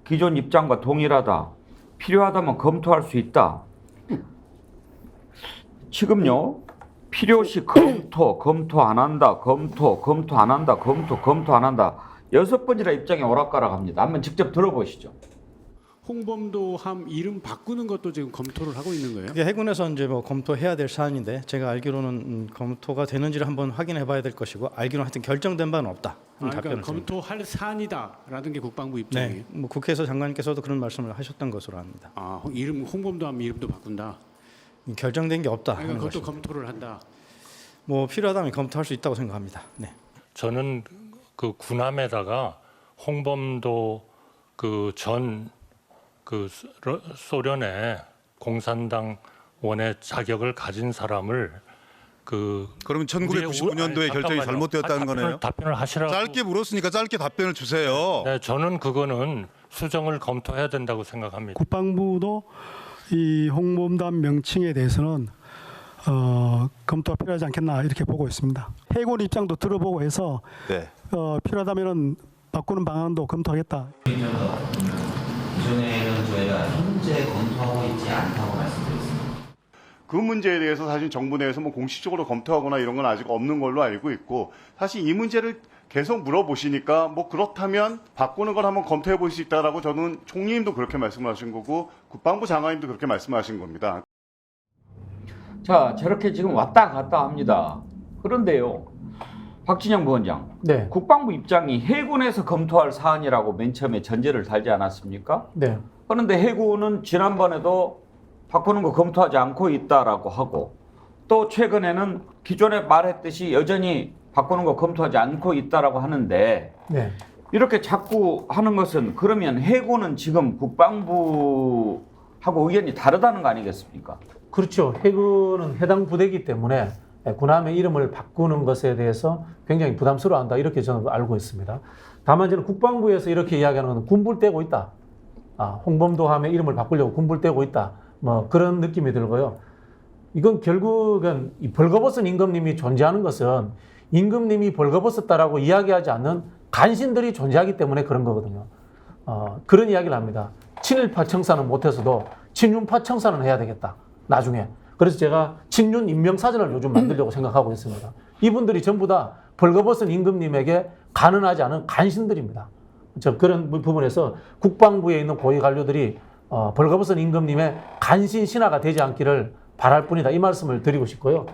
기존 입장과 동일하다. 필요하다면 검토할 수 있다. 지금요. 필요시 검토 안 한다. 검토 안 한다. 검토 안 한다. 6번이나 입장이 오락가락합니다. 한번 직접 들어보시죠.
홍범도함 이름 바꾸는 것도 지금 검토를 하고 있는 거예요?
이게 해군에서 이제 검토해야 될 사안인데 제가 알기로는 검토가 되는지를 한번 확인해봐야 될 것이고 알기로는 하여튼 결정된 바는 없다.
그러니까 검토할 사안이다라는 게 국방부 입장이에요.
네, 국회에서 장관님께서도 그런 말씀을 하셨던 것으로 압니다.
이름 홍범도함 이름도 바꾼다.
결정된 게 없다.
그러니까 그것도 검토를 한다.
필요하다면 검토할 수 있다고 생각합니다. 네.
저는 그 군함에다가 홍범도 전 소련의 공산당원의 자격을 가진 사람을
그러면 1999년도에 결정이 잘못되었다는 거네요.
답변을 하시라고.
짧게 물었으니까 짧게 답변을 주세요.
네, 저는 그거는 수정을 검토해야 된다고 생각합니다.
국방부도 이 홍범도함 명칭에 대해서는 검토가 필요하지 않겠나 이렇게 보고 있습니다. 해군 입장도 들어보고 해서
네.
필요하다면 바꾸는 방안도 검토하겠다.
기존에는 저희가 현재 검토하고 있지 않다고 말씀드렸습니다.
그 문제에 대해서 사실 정부 내에서 공식적으로 검토하거나 이런 건 아직 없는 걸로 알고 있고 사실 이 문제를 계속 물어보시니까 그렇다면 바꾸는 걸 한번 검토해 볼 수 있다라고 저는 총리님도 그렇게 말씀하신 거고 국방부 장관님도 그렇게 말씀하신 겁니다.
자, 저렇게 지금 왔다 갔다 합니다. 그런데요. 박진영 부원장,
네.
국방부 입장이 해군에서 검토할 사안이라고 맨 처음에 전제를 달지 않았습니까?
네.
그런데 해군은 지난번에도 바꾸는 거 검토하지 않고 있다라고 하고 또 최근에는 기존에 말했듯이 여전히 바꾸는 거 검토하지 않고 있다라고 하는데
네.
이렇게 자꾸 하는 것은 그러면 해군은 지금 국방부하고 의견이 다르다는 거 아니겠습니까?
그렇죠. 해군은 해당 부대이기 때문에 군함의 이름을 바꾸는 것에 대해서 굉장히 부담스러워한다 이렇게 저는 알고 있습니다. 다만 저는 국방부에서 이렇게 이야기하는 것은 군불대고 있다. 홍범도함의 이름을 바꾸려고 군불대고 있다. 그런 느낌이 들고요. 이건 결국은 이 벌거벗은 임금님이 존재하는 것은 임금님이 벌거벗었다라고 이야기하지 않는 간신들이 존재하기 때문에 그런 거거든요. 그런 이야기를 합니다. 친일파 청사는 못해서도 친윤파 청사는 해야 되겠다. 나중에. 그래서 제가 친윤 인명사전을 요즘 만들려고 생각하고 있습니다. 이분들이 전부 다 벌거벗은 임금님에게 간언하지 않은 간신들입니다. 그런 부분에서 국방부에 있는 고위 관료들이 벌거벗은 임금님의 간신 신하가 되지 않기를 바랄 뿐이다. 이 말씀을 드리고 싶고요.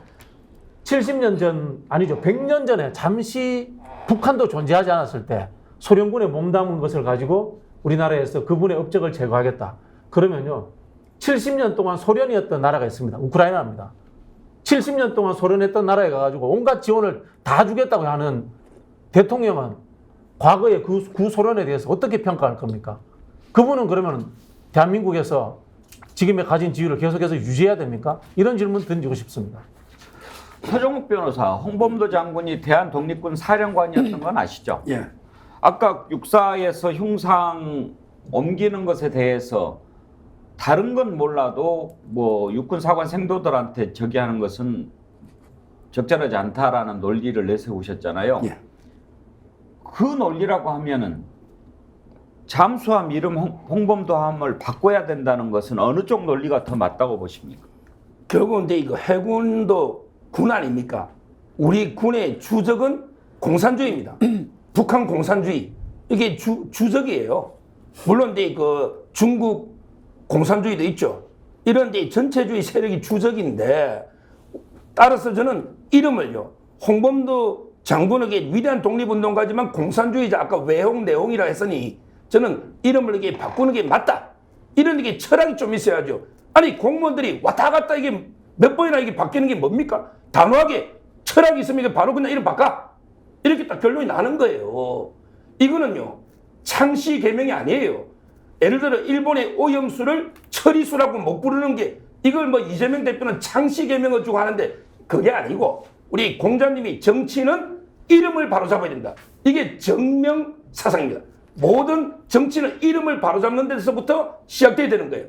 70년 전, 아니죠. 100년 전에 잠시 북한도 존재하지 않았을 때 소련군에 몸담은 것을 가지고 우리나라에서 그분의 업적을 제거하겠다. 그러면요. 70년 동안 소련이었던 나라가 있습니다. 우크라이나입니다. 70년 동안 소련했던 나라에 가가지고 온갖 지원을 다 주겠다고 하는 대통령은 과거의 구소련에 대해서 어떻게 평가할 겁니까? 그분은 그러면 대한민국에서 지금의 가진 지위를 계속해서 유지해야 됩니까? 이런 질문 던지고 싶습니다.
서정욱 변호사, 홍범도 장군이 대한독립군 사령관이었던 건 아시죠?
예.
아까 육사에서 흉상 옮기는 것에 대해서 다른 건 몰라도 육군 사관 생도들한테 저기 하는 것은 적절하지 않다라는 논리를 내세우셨잖아요.
예.
그 논리라고 하면은 잠수함 이름 홍범도함을 바꿔야 된다는 것은 어느 쪽 논리가 더 맞다고 보십니까?
결국은 이거 해군도 군 아닙니까? 우리 군의 주적은 공산주의입니다. 북한 공산주의. 이게 주적이에요. 물론 이제 그 중국 공산주의도 있죠. 이런 데 전체주의 세력이 주적인데, 따라서 저는 이름을요, 홍범도 장군에게 위대한 독립운동가지만 공산주의자, 아까 외홍 내홍이라 했으니 저는 이름을 이게 바꾸는 게 맞다. 이런 게 철학이 좀 있어야죠. 아니 공무원들이 왔다 갔다 이게 몇 번이나 이게 바뀌는 게 뭡니까? 단호하게 철학이 있으면 이게 바로 그냥 이름 바꿔. 이렇게 딱 결론이 나는 거예요. 이거는요, 창씨 개명이 아니에요. 예를 들어 일본의 오염수를 처리수라고 못 부르는 게, 이걸 뭐 이재명 대표는 창씨 개명을 주고 하는데 그게 아니고, 우리 공자님이 정치는 이름을 바로잡아야 된다. 이게 정명 사상입니다. 모든 정치는 이름을 바로잡는 데서부터 시작돼야 되는 거예요.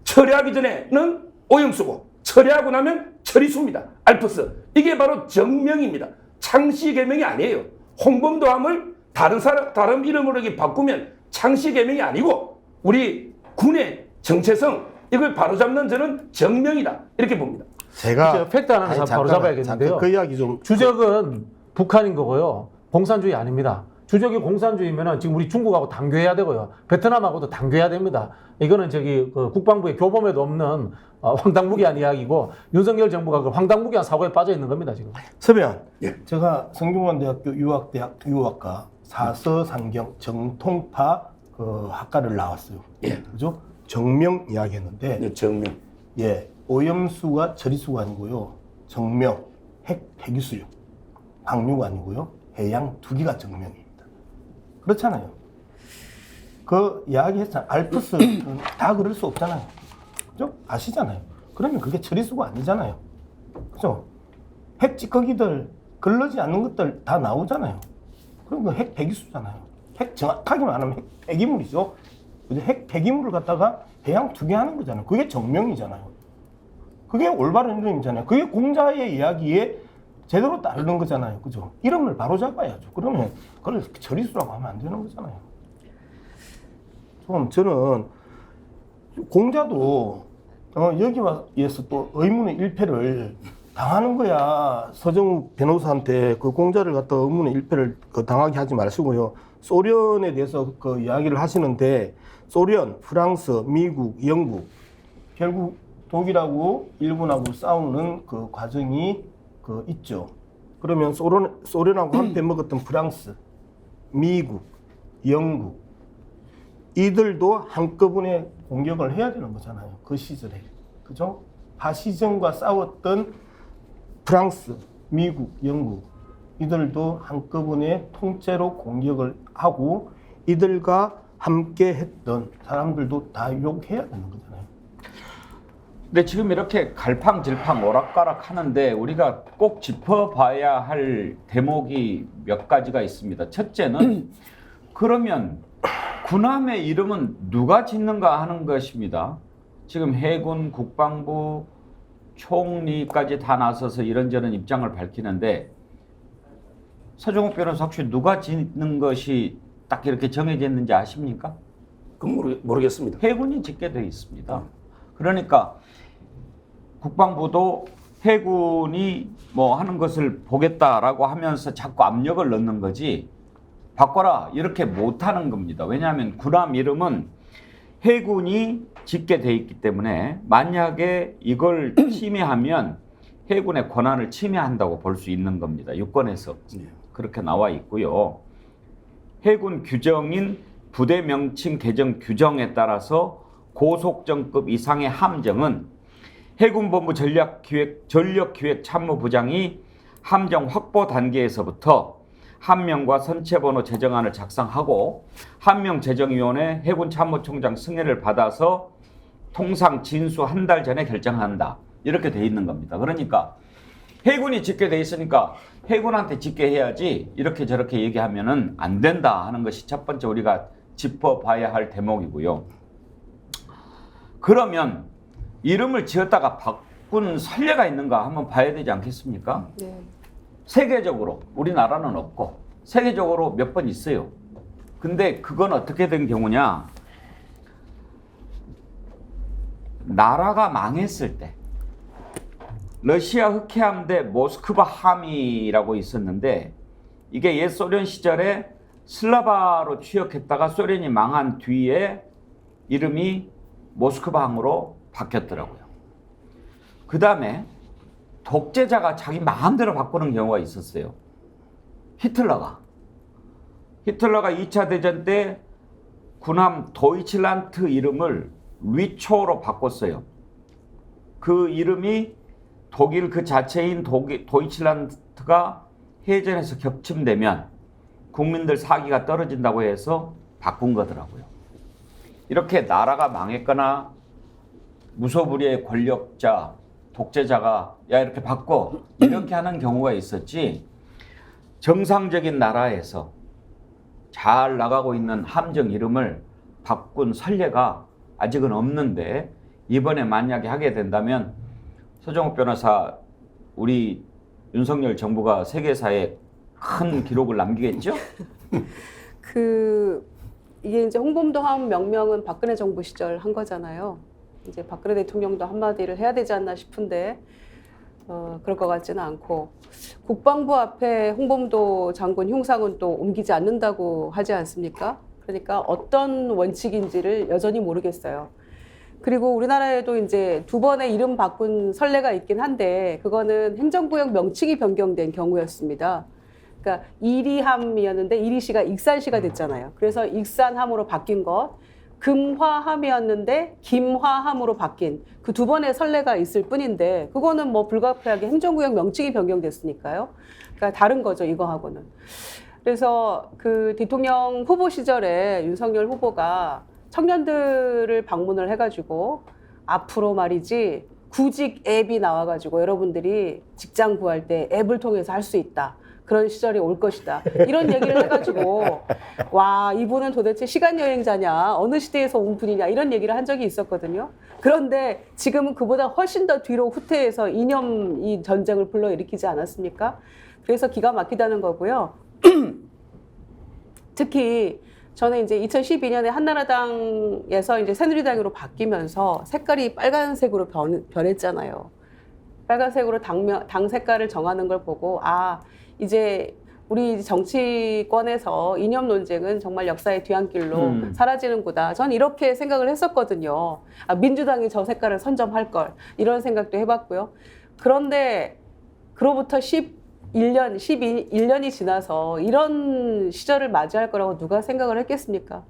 처리하기 전에는 오염수고, 처리하고 나면 처리수입니다. 알프스. 이게 바로 정명입니다. 창씨 개명이 아니에요. 홍범도함을 다른 이름으로 이렇게 바꾸면 창씨 개명이 아니고, 우리 군의 정체성, 이걸 바로잡는 저는 정명이다. 이렇게 봅니다.
제가
팩트 하나 바로잡아야겠는데요.
그 이야기 좀.
주적은 북한인 거고요. 공산주의 아닙니다. 주적이 공산주의면은 지금 우리 중국하고 단교해야 되고요. 베트남하고도 단교해야 됩니다. 이거는 저기 그 국방부의 교범에도 없는 황당무계한 이야기고, 윤석열 정부가 그 황당무계한 사고에 빠져 있는 겁니다, 지금.
서배안, 제가 성균관대학교 유학과 사서상경 정통파 그 학과를 나왔어요. 그죠? 정명 이야기했는데.
정명.
예, 오염수가 처리수가 아니고요. 정명, 핵 폐기수요. 방류가 아니고요. 해양 투기가 정명입니다. 그렇잖아요. 그 이야기했잖아요. 알프스 다 그럴 수 없잖아요. 그죠? 아시잖아요. 그러면 그게 처리수가 아니잖아요. 그죠? 핵 찌꺼기들, 걸러지 않는 것들 다 나오잖아요. 그럼 그 핵 폐기수잖아요. 핵 정확하게 말하면 핵 폐기물이죠. 핵 폐기물을 갖다가 해양 투기하는 거잖아요. 그게 정명이잖아요. 그게 올바른 이름이잖아요. 그게 공자의 이야기에 제대로 따르는 거잖아요. 그죠? 이름을 바로 잡아야죠. 그러면 그걸 처리수라고 하면 안 되는 거잖아요. 좀 저는 공자도 여기 와서 또 의문의 일패를 당하는 거야. 서정욱 변호사한테 그 공자를 갖다 의문의 일패를 당하게 하지 마시고요. 소련에 대해서 그 이야기를 하시는데, 소련, 프랑스, 미국, 영국, 결국 독일하고 일본하고 싸우는 그 과정이 그 있죠. 그러면 소련하고 한패 먹었던 프랑스, 미국, 영국, 이들도 한꺼번에 공격을 해야 되는 거잖아요. 그 시절에. 그죠? 파시즘과 싸웠던 프랑스, 미국, 영국, 이들도 한꺼번에 통째로 공격을 하고, 이들과 함께 했던 사람들도 다 욕해야 되는 거잖아요.
근데 지금 이렇게 갈팡질팡 오락가락 하는데 우리가 꼭 짚어봐야 할 대목이 몇 가지가 있습니다. 첫째는 그러면 군함의 이름은 누가 짓는가 하는 것입니다. 지금 해군, 국방부, 총리까지 다 나서서 이런저런 입장을 밝히는데, 서정욱 변호사 혹시 누가 짓는 것이 딱 이렇게 정해져 있는지 아십니까?
그건 모르겠습니다.
해군이 짓게 돼 있습니다. 그러니까 국방부도 해군이 뭐 하는 것을 보겠다라고 하면서 자꾸 압력을 넣는 거지, 바꿔라 이렇게 못하는 겁니다. 왜냐하면 군함 이름은 해군이 짓게 돼 있기 때문에 만약에 이걸 침해하면 해군의 권한을 침해한다고 볼 수 있는 겁니다. 유권에서 그렇게 나와 있고요. 해군 규정인 부대 명칭 개정 규정에 따라서 고속정급 이상의 함정은 해군본부 전력기획참모부장이 함정 확보 단계에서부터 함명과 선체번호 제정안을 작성하고 함명제정위원회 해군참모총장 승인을 받아서 통상 진수 한 달 전에 결정한다. 이렇게 돼 있는 겁니다. 그러니까 해군이 짓게 돼 있으니까 해군한테 짓게 해야지 이렇게 저렇게 얘기하면은 안 된다 하는 것이 첫 번째 우리가 짚어봐야 할 대목이고요. 그러면 이름을 지었다가 바꾼 선례가 있는가 한번 봐야 되지 않겠습니까?
네.
세계적으로 우리나라는 없고 세계적으로 몇 번 있어요. 근데 그건 어떻게 된 경우냐? 나라가 망했을 때 러시아 흑해함대 모스크바 함이라고 있었는데 이게 옛 소련 시절에 슬라바로 취역했다가 소련이 망한 뒤에 이름이 모스크바 함으로 바뀌었더라고요. 그 다음에 독재자가 자기 마음대로 바꾸는 경우가 있었어요. 히틀러가 2차 대전 때 군함 도이칠란트 이름을 리초로 바꿨어요. 그 이름이 독일 그 자체인 도이칠란트가 해전에서 격침되면 국민들 사기가 떨어진다고 해서 바꾼 거더라고요. 이렇게 나라가 망했거나 무소불위의 권력자, 독재자가 야 이렇게 바꿔 이렇게 하는 경우가 있었지 정상적인 나라에서 잘 나가고 있는 함정 이름을 바꾼 선례가 아직은 없는데 이번에 만약에 하게 된다면 서정욱 변호사 우리 윤석열 정부가 세계사에 큰 기록을 남기겠죠?
이게 이제 홍범도함 명명은 박근혜 정부 시절 한 거잖아요. 이제 박근혜 대통령도 한마디를 해야 되지 않나 싶은데 그럴 것 같지는 않고 국방부 앞에 홍범도 장군 흉상은 또 옮기지 않는다고 하지 않습니까? 그러니까 어떤 원칙인지를 여전히 모르겠어요. 그리고 우리나라에도 이제 2번의 이름 바꾼 선례가 있긴 한데 그거는 행정구역 명칭이 변경된 경우였습니다. 그러니까 이리함이었는데 이리시가 익산시가 됐잖아요. 그래서 익산함으로 바뀐 것, 금화함이었는데 김화함으로 바뀐 그 2번의 선례가 있을 뿐인데 그거는 뭐 불가피하게 행정구역 명칭이 변경됐으니까요. 그러니까 다른 거죠, 이거하고는. 그래서 그 대통령 후보 시절에 윤석열 후보가 청년들을 방문을 해가지고 앞으로 말이지 구직 앱이 나와가지고 여러분들이 직장 구할 때 앱을 통해서 할 수 있다. 그런 시절이 올 것이다. 이런 얘기를 해가지고 와 이분은 도대체 시간여행자냐 어느 시대에서 온 분이냐 이런 얘기를 한 적이 있었거든요. 그런데 지금은 그보다 훨씬 더 뒤로 후퇴해서 이념 이 전쟁을 불러일으키지 않았습니까? 그래서 기가 막히다는 거고요. 특히 저는 이제 2012년에 한나라당에서 이제 새누리당으로 바뀌면서 색깔이 빨간색으로 변했잖아요. 빨간색으로 당 색깔을 정하는 걸 보고 아 이제 우리 정치권에서 이념 논쟁은 정말 역사의 뒤안길로 사라지는구나. 전 이렇게 생각을 했었거든요. 아, 민주당이 저 색깔을 선점할 걸 이런 생각도 해봤고요. 그런데 그로부터 11년이 지나서 이런 시절을 맞이할 거라고 누가 생각을 했겠습니까?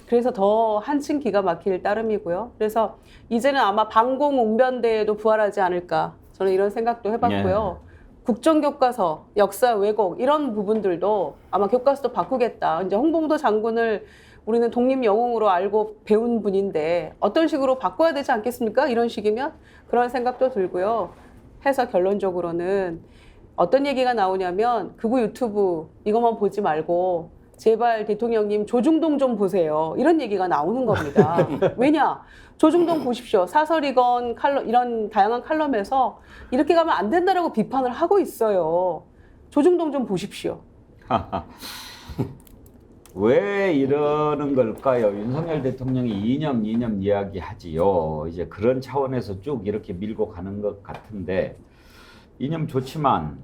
그래서 더 한층 기가 막힐 따름이고요. 그래서 이제는 아마 방공웅변대에도 부활하지 않을까 저는 이런 생각도 해봤고요. 예. 국정교과서, 역사 왜곡 이런 부분들도 아마 교과서도 바꾸겠다. 이제 홍범도 장군을 우리는 독립영웅으로 알고 배운 분인데 어떤 식으로 바꿔야 되지 않겠습니까? 이런 식이면 그런 생각도 들고요. 해서 결론적으로는 어떤 얘기가 나오냐면 극우 유튜브 이것만 보지 말고 제발 대통령님 조중동 좀 보세요. 이런 얘기가 나오는 겁니다. 왜냐? 조중동 보십시오. 사설이건 이런 다양한 칼럼에서 이렇게 가면 안 된다라고 비판을 하고 있어요. 조중동 좀 보십시오.
왜 이러는 걸까요? 윤석열 대통령이 이념 이야기하지요. 이제 그런 차원에서 쭉 이렇게 밀고 가는 것 같은데 이념 좋지만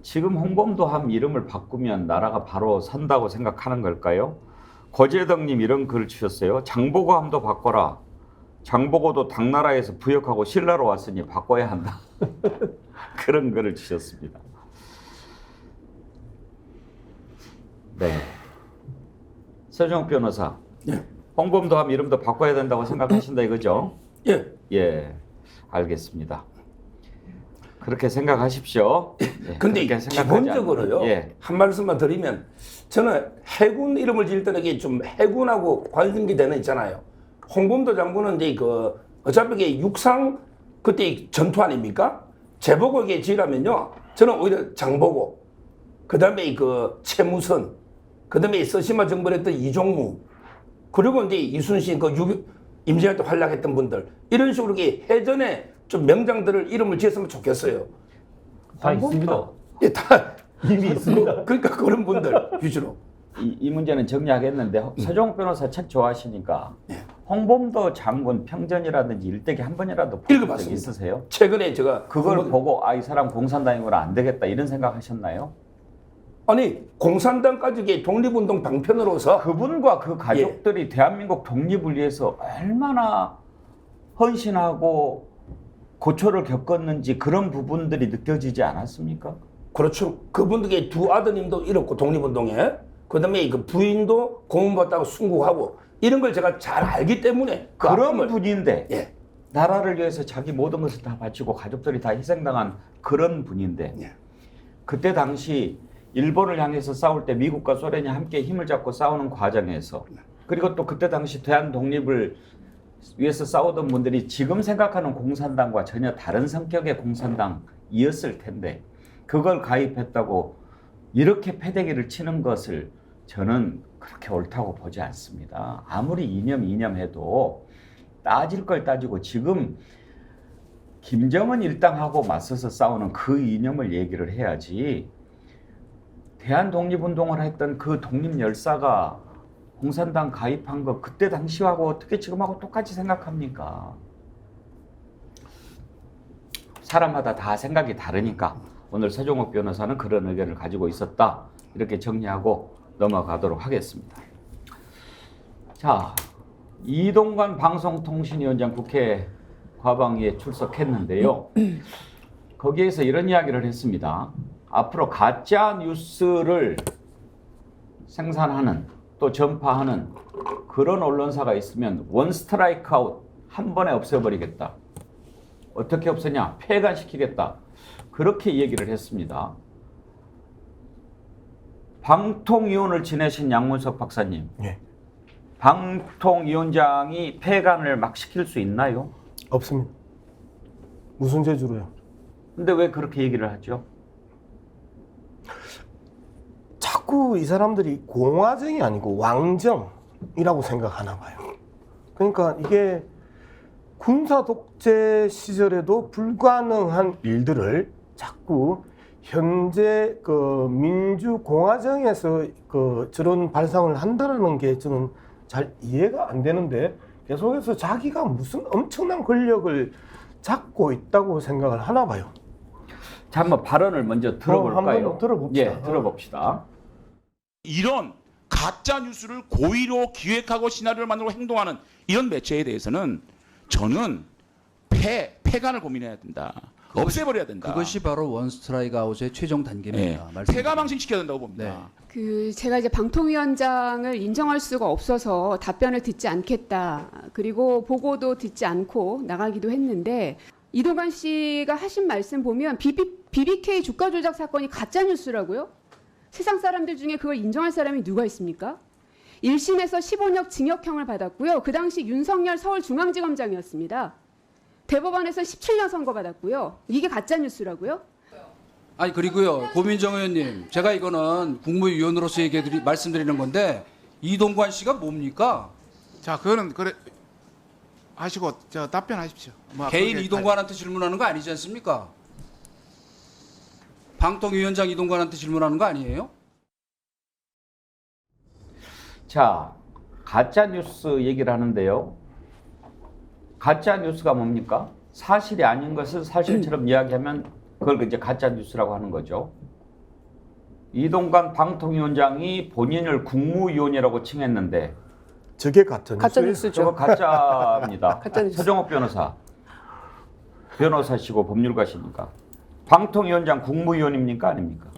지금 홍범도함 이름을 바꾸면 나라가 바로 선다고 생각하는 걸까요? 고재덕님 이런 글을 주셨어요. 장보고함도 바꿔라. 장보고도 당나라에서 부역하고 신라로 왔으니 바꿔야 한다. 그런 글을 주셨습니다. 네. 서정욱 변호사.
예.
홍범도함 이름도 바꿔야 된다고 생각하신다 이거죠?
예.
예. 알겠습니다. 그렇게 생각하십시오. 예,
근데 기본적으로요.
예.
한 말씀만 드리면 저는 해군 이름을 지을 때는 이게 좀 해군하고 관련이 되는 있잖아요. 홍범도 장군은 이제 그 어차피 이게 육상 그때 전투 아닙니까? 제보고 이게 지으라면요. 저는 오히려 장보고, 그다음에 그 최무선, 그다음에 서시마 정벌했던 이종무, 그리고 이제 이순신 그 임진할 때 활약했던 분들 이런 식으로 이게 해전에 좀 명장들을 이름을 지었으면 좋겠어요.
다 있습니다.
예, 다
이미 있습니다.
그러니까 그런 분들 위주로.
이 문제는 정리하겠는데 서정욱 변호사 책 좋아하시니까 홍범도 장군 평전이라든지 일대기 한 번이라도 보신 적
읽어봤습니다.
있으세요?
최근에 제가
그걸 보고 이 사람 공산당이구나 안 되겠다 이런 생각하셨나요?
아니 공산당까지 독립운동 방편으로서
그분과 그 가족들이 대한민국 독립을 위해서 얼마나 헌신하고 고초를 겪었는지 그런 부분들이 느껴지지 않았습니까?
그렇죠. 그분들의 두 아드님도 잃었고 독립운동에 그다음에 그 부인도 고문받다가 순국하고 이런 걸 제가 잘 알기 때문에
그런 분인데 나라를 위해서 자기 모든 것을 다 바치고 가족들이 다 희생당한 그런 분인데 그때 당시 일본을 향해서 싸울 때 미국과 소련이 함께 힘을 잡고 싸우는 과정에서 그리고 또 그때 당시 대한 독립을 위해서 싸우던 분들이 지금 생각하는 공산당과 전혀 다른 성격의 공산당이었을 텐데 그걸 가입했다고 이렇게 패대기를 치는 것을 저는 그렇게 옳다고 보지 않습니다. 아무리 이념해도 따질 걸 따지고 지금 김정은 일당하고 맞서서 싸우는 그 이념을 얘기를 해야지 대한 독립운동을 했던 그 독립열사가 공산당 가입한 거 그때 당시하고 어떻게 지금하고 똑같이 생각합니까? 사람마다 다 생각이 다르니까 오늘 서종욱 변호사는 그런 의견을 가지고 있었다. 이렇게 정리하고 넘어가도록 하겠습니다. 자, 이동관 방송통신위원장 국회 과방위에 출석했는데요. 거기에서 이런 이야기를 했습니다. 앞으로 가짜 뉴스를 생산하는 또 전파하는 그런 언론사가 있으면 원 스트라이크 아웃 한 번에 없애버리겠다. 어떻게 없애냐? 폐간시키겠다. 그렇게 얘기를 했습니다. 방통위원을 지내신 양문석 박사님. 방통위원장이 폐간을 막 시킬 수 있나요?
없습니다. 무슨 재주로요?
근데 왜 그렇게 얘기를 하죠?
자꾸 이 사람들이 공화정이 아니고 왕정이라고 생각하나 봐요. 그러니까 이게 군사 독재 시절에도 불가능한 일들을 자꾸 현재 그 민주공화정에서 그 저런 발상을 한다는 게 저는 잘 이해가 안 되는데 계속해서 자기가 무슨 엄청난 권력을 잡고 있다고 생각을 하나 봐요.
자, 한번 발언을 먼저 들어볼까요?
한번 들어봅시다.
예, 들어봅시다.
이런 가짜 뉴스를 고의로 기획하고 시나리오를 만들고 행동하는 이런 매체에 대해서는 저는 폐간을 고민해야 된다. 없애버려야 된다.
그것이 바로 원 스트라이크 아웃의 최종 단계입니다.
폐가망신시켜야 된다고 봅니다.
제가 이제 방통위원장을 인정할 수가 없어서 답변을 듣지 않겠다. 그리고 보고도 듣지 않고 나가기도 했는데 이동관 씨가 하신 말씀 보면 BBK 주가 조작 사건이 가짜 뉴스라고요? 세상 사람들 중에 그걸 인정할 사람이 누가 있습니까? 1심에서 15년 징역형을 받았고요. 그 당시 윤석열 서울중앙지검장이었습니다. 대법원에서 17년 선고받았고요. 이게 가짜 뉴스라고요?
아니 그리고요 고민정 의원님 제가 이거는 국무위원으로서 말씀드리는 건데 이동관 씨가 뭡니까?
자 그거는 그래 하시고 저 답변하십시오.
개인 이동관한테 질문하는 거 아니지 않습니까? 방통위원장 이동관한테 질문하는 거 아니에요?
자, 가짜 뉴스 얘기를 하는데요. 가짜 뉴스가 뭡니까? 사실이 아닌 것을 사실처럼 이야기하면 그걸 이제 가짜 뉴스라고 하는 거죠. 이동관 방통위원장이 본인을 국무위원이라고 칭했는데
저게 가짜
뉴스죠.
저거 가짜입니다.
가짜 뉴스.
서정욱 변호사시고 법률가시니까. 방통위원장 국무위원입니까 아닙니까?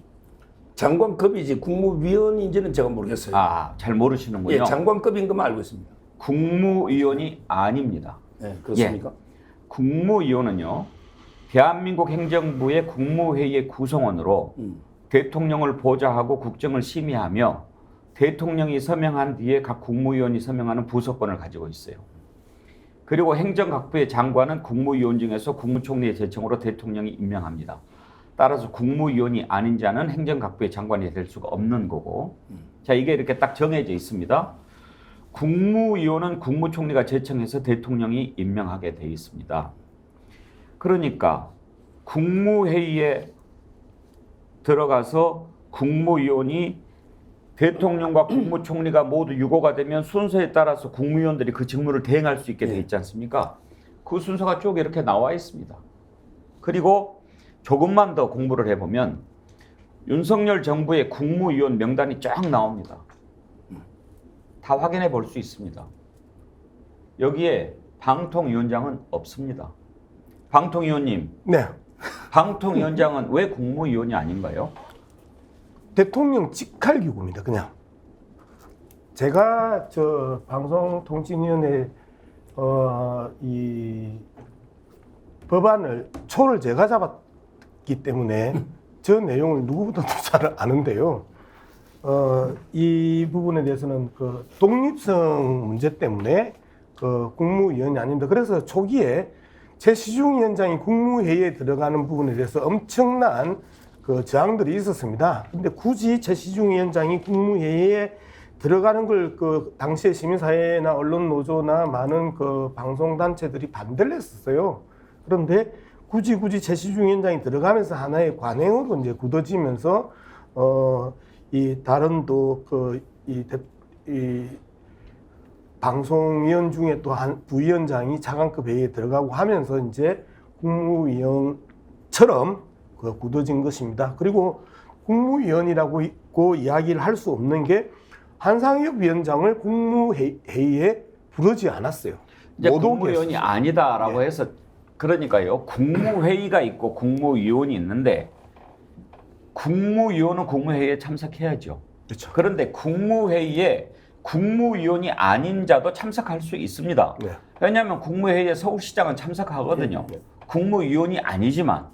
장관급이지 국무위원인지는 제가 모르겠어요.
아, 잘 모르시는군요.
예, 장관급인 것만 알고 있습니다.
국무위원이 아닙니다.
네, 그렇습니까?
예. 국무위원은요, 대한민국 행정부의 국무회의의 구성원으로 대통령을 보좌하고 국정을 심의하며 대통령이 서명한 뒤에 각 국무위원이 서명하는 부서권을 가지고 있어요. 그리고 행정각부의 장관은 국무위원 중에서 국무총리의 제청으로 대통령이 임명합니다. 따라서 국무위원이 아닌 자는 행정각부의 장관이 될 수가 없는 거고, 자, 이게 이렇게 딱 정해져 있습니다. 국무위원은 국무총리가 제청해서 대통령이 임명하게 돼 있습니다. 그러니까 국무회의에 들어가서 국무위원이 대통령과 국무총리가 모두 유고가 되면 순서에 따라서 국무위원들이 그 직무를 대행할 수 있게 돼 있지 않습니까? 그 순서가 쭉 이렇게 나와 있습니다. 그리고 조금만 더 공부를 해보면 윤석열 정부의 국무위원 명단이 쫙 나옵니다. 다 확인해 볼 수 있습니다. 여기에 방통위원장은 없습니다. 방통위원님.
네.
방통위원장은 왜 국무위원이 아닌가요?
대통령 직할기구입니다. 그냥 제가 저 방송통신위원회 이 법안을 초를 제가 잡았기 때문에 저 내용을 누구보다도 잘 아는데요. 이 부분에 대해서는 그 독립성 문제 때문에 그 국무위원이 아닙니다. 그래서 초기에 최시중 위원장이 국무회의에 들어가는 부분에 대해서 엄청난 그 저항들이 있었습니다. 근데 굳이 최시중 위원장이 국무회의에 들어가는 걸 그 당시에 시민사회나 언론 노조나 많은 그 방송단체들이 반대를 했었어요. 그런데 굳이 최시중 위원장이 들어가면서 하나의 관행으로 이제 굳어지면서 이 다른 또 그 이 방송위원 중에 또 한 부위원장이 차관급 회의에 들어가고 하면서 이제 국무위원처럼 그 굳어진 것입니다. 그리고 국무위원이라고 이야기를 할 수 없는 게 한상혁 위원장을 국무회의에 부르지 않았어요.
이제 국무위원이 아니다라고 해서 그러니까요. 국무회의가 있고 국무위원이 있는데 국무위원은 국무회의에 참석해야죠.
그렇죠.
그런데 국무회의에 국무위원이 아닌 자도 참석할 수 있습니다.
네.
왜냐하면 국무회의에 서울시장은 참석하거든요. 국무위원이 아니지만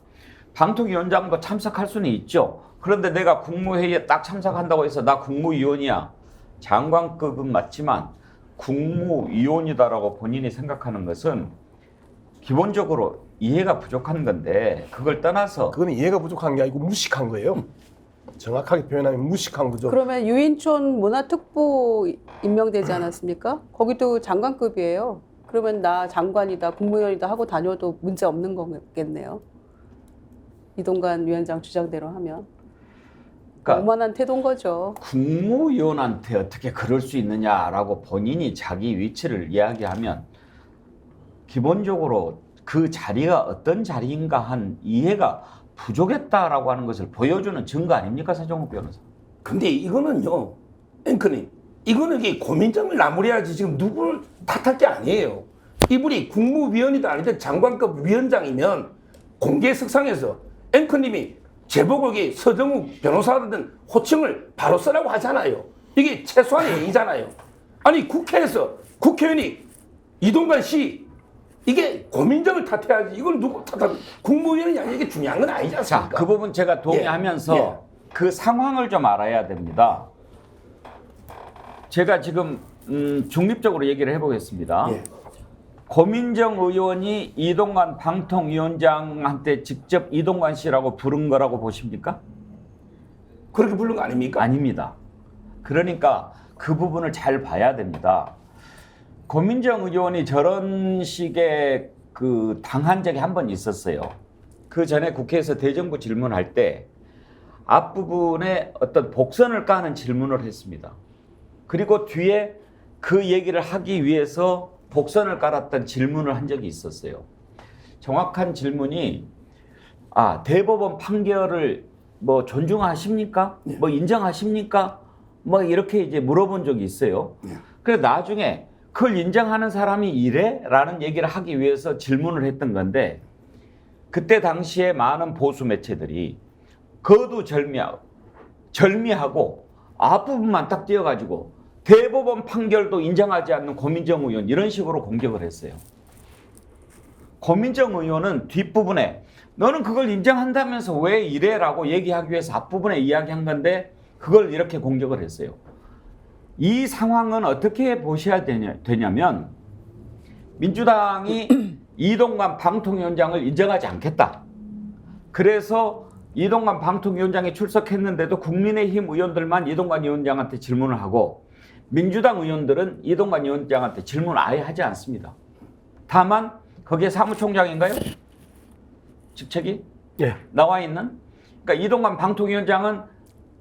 방통위원장도 참석할 수는 있죠. 그런데 내가 국무회의에 딱 참석한다고 해서 나 국무위원이야. 장관급은 맞지만 국무위원이다라고 본인이 생각하는 것은 기본적으로 이해가 부족한 건데 그걸 떠나서
그건 이해가 부족한 게 아니고 무식한 거예요. 정확하게 표현하면 무식한 거죠.
그러면 유인촌 문화특보 임명되지 않았습니까? 거기도 장관급이에요. 그러면 나 장관이다, 국무위원이다 하고 다녀도 문제 없는 거겠네요. 이동관 위원장 주장대로 하면.
그러니까
오만한 태도인 거죠.
국무위원한테 어떻게 그럴 수 있느냐라고 본인이 자기 위치를 이야기하면 기본적으로 그 자리가 어떤 자리인가 한 이해가 부족했다라고 하는 것을 보여주는 증거 아닙니까, 서정욱 변호사?
근데 이거는요, 앵커님, 이거는 이게 고민정을 나무래야지 지금 누구를 탓할 게 아니에요. 이분이 국무위원이든 아니든 장관급 위원장이면 공개석상에서 앵커님이 제보국이 서정욱 변호사든 호칭을 바로 쓰라고 하잖아요. 이게 최소한의 예의잖아요. 아니 국회에서 국회의원이 이동관 씨 이게 고민정을 탓해야지. 이걸 누구 탓하고 국무위원이 아니 이게 중요한 건 아니지 않습니까?
자, 그 부분 제가 동의하면서 그 상황을 좀 알아야 됩니다. 제가 지금 중립적으로 얘기를 해보겠습니다. 고민정 의원이 이동관 방통위원장한테 직접 이동관 씨라고 부른 거라고 보십니까?
그렇게 부른 거 아닙니까?
아닙니다. 그러니까 그 부분을 잘 봐야 됩니다. 고민정 의원이 저런 식의 그 당한 적이 한 번 있었어요. 그 전에 국회에서 대정부 질문할 때 앞부분에 어떤 복선을 까는 질문을 했습니다. 그리고 뒤에 그 얘기를 하기 위해서 복선을 깔았던 질문을 한 적이 있었어요. 정확한 질문이 대법원 판결을 뭐 존중하십니까? 뭐 인정하십니까? 뭐 이렇게 이제 물어본 적이 있어요. 그래서 나중에 그걸 인정하는 사람이 이래? 라는 얘기를 하기 위해서 질문을 했던 건데 그때 당시에 많은 보수 매체들이 절미하고 앞부분만 딱 띄어가지고 대법원 판결도 인정하지 않는 고민정 의원 이런 식으로 공격을 했어요. 고민정 의원은 뒷부분에 너는 그걸 인정한다면서 왜 이래? 라고 얘기하기 위해서 앞부분에 이야기한 건데 그걸 이렇게 공격을 했어요. 이 상황은 어떻게 보셔야 되냐면 민주당이 이동관 방통위원장을 인정하지 않겠다. 그래서 이동관 방통위원장이 출석했는데도 국민의힘 의원들만 이동관 위원장한테 질문을 하고 민주당 의원들은 이동관 위원장한테 질문 아예 하지 않습니다. 다만 거기에 사무총장인가요? 직책이 나와 있는? 그러니까 이동관 방통위원장은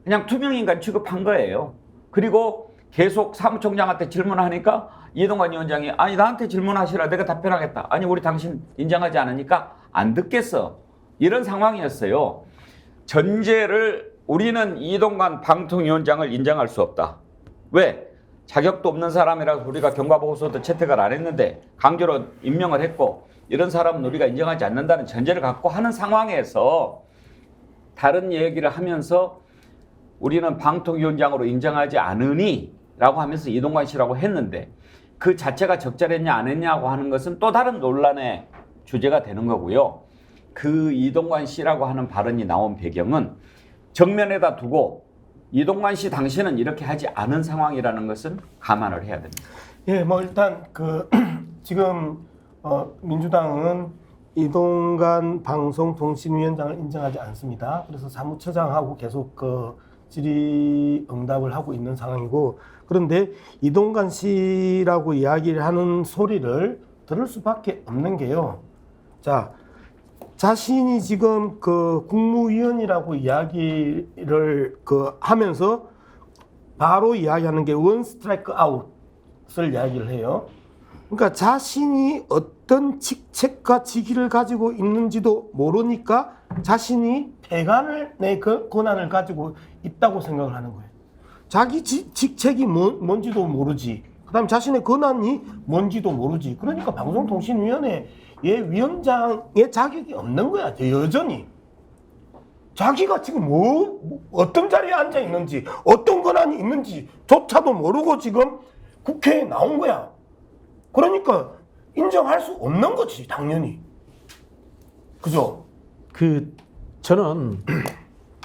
그냥 투명인간 취급한 거예요. 그리고 계속 사무총장한테 질문하니까 이동관 위원장이 아니 나한테 질문하시라 내가 답변하겠다. 아니 우리 당신 인정하지 않으니까 안 듣겠어. 이런 상황이었어요. 전제를 우리는 이동관 방통위원장을 인정할 수 없다. 왜? 자격도 없는 사람이라서 우리가 경과보고서도 채택을 안 했는데 강제로 임명을 했고 이런 사람은 우리가 인정하지 않는다는 전제를 갖고 하는 상황에서 다른 얘기를 하면서 우리는 방통위원장으로 인정하지 않으니 라고 하면서 이동관 씨라고 했는데 그 자체가 적절했냐 안 했냐고 하는 것은 또 다른 논란의 주제가 되는 거고요. 그 이동관 씨라고 하는 발언이 나온 배경은 정면에다 두고 이동관 씨 당신은 이렇게 하지 않은 상황이라는 것은 감안을 해야 됩니다.
예, 뭐 일단 지금 민주당은 이동관 방송통신위원장을 인정하지 않습니다. 그래서 사무처장하고 계속 질의응답을 하고 있는 상황이고, 그런데 이동관 씨라고 이야기를 하는 소리를 들을 수밖에 없는 게요. 자, 자신이 지금 국무위원이라고 이야기를 하면서 바로 이야기하는 게 원 스트라이크 아웃을 이야기를 해요. 그러니까 자신이 어떤 직책과 직위를 가지고 있는지도 모르니까 자신이 폐간을 내 권한을 가지고 있다고 생각을 하는 거예요. 자기 직책이 뭔지도 모르지. 그다음에 자신의 권한이 뭔지도 모르지. 그러니까 방송통신위원회의 위원장의 자격이 없는 거야. 여전히. 자기가 지금 어떤 자리에 앉아 있는지, 어떤 권한이 있는지 조차도 모르고 지금 국회에 나온 거야. 그러니까 인정할 수 없는 거지, 당연히. 그죠?
저는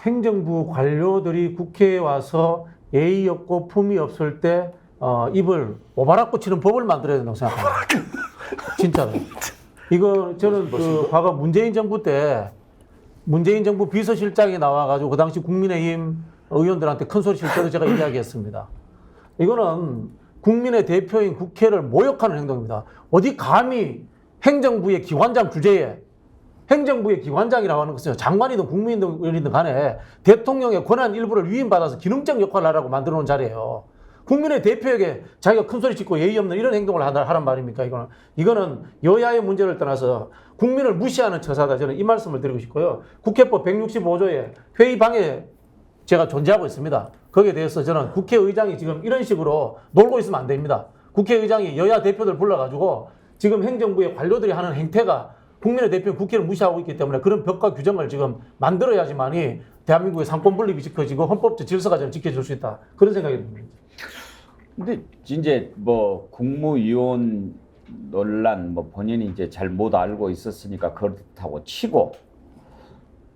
행정부 관료들이 국회에 와서 예의 없고 품위 없을 때 입을 오바락고 치는 법을 만들어야 된다고 생각합니다. 진짜로. 이거 저는 과거 문재인 정부 때 문재인 정부 비서실장이 나와가지고 그 당시 국민의힘 의원들한테 큰 소리 칠 때도 제가 이야기했습니다. 이거는 국민의 대표인 국회를 모욕하는 행동입니다. 어디 감히 행정부의 기관장 주제에 행정부의 기관장이라고 하는 것은 장관이든 국민이든 간에 대통령의 권한 일부를 위임받아서 기능적 역할을 하라고 만들어 놓은 자리예요. 국민의 대표에게 자기가 큰 소리 짓고 예의 없는 이런 행동을 하란 말입니까? 이거는 여야의 문제를 떠나서 국민을 무시하는 처사다. 저는 이 말씀을 드리고 싶고요. 국회법 165조에 회의방해 제가 존재하고 있습니다. 거기에 대해서 저는 국회의장이 지금 이런 식으로 놀고 있으면 안 됩니다. 국회의장이 여야 대표들 불러가지고 지금 행정부의 관료들이 하는 행태가 국민의 대표는 국회를 무시하고 있기 때문에 그런 벽과 규정을 지금 만들어야지만이 대한민국의 상권 분립이 지켜지고 헌법적 질서가 좀 지켜질 수 있다. 그런 생각이 듭니다.
근데 이제 국무위원 논란 본인이 이제 잘 못 알고 있었으니까 그렇다고 치고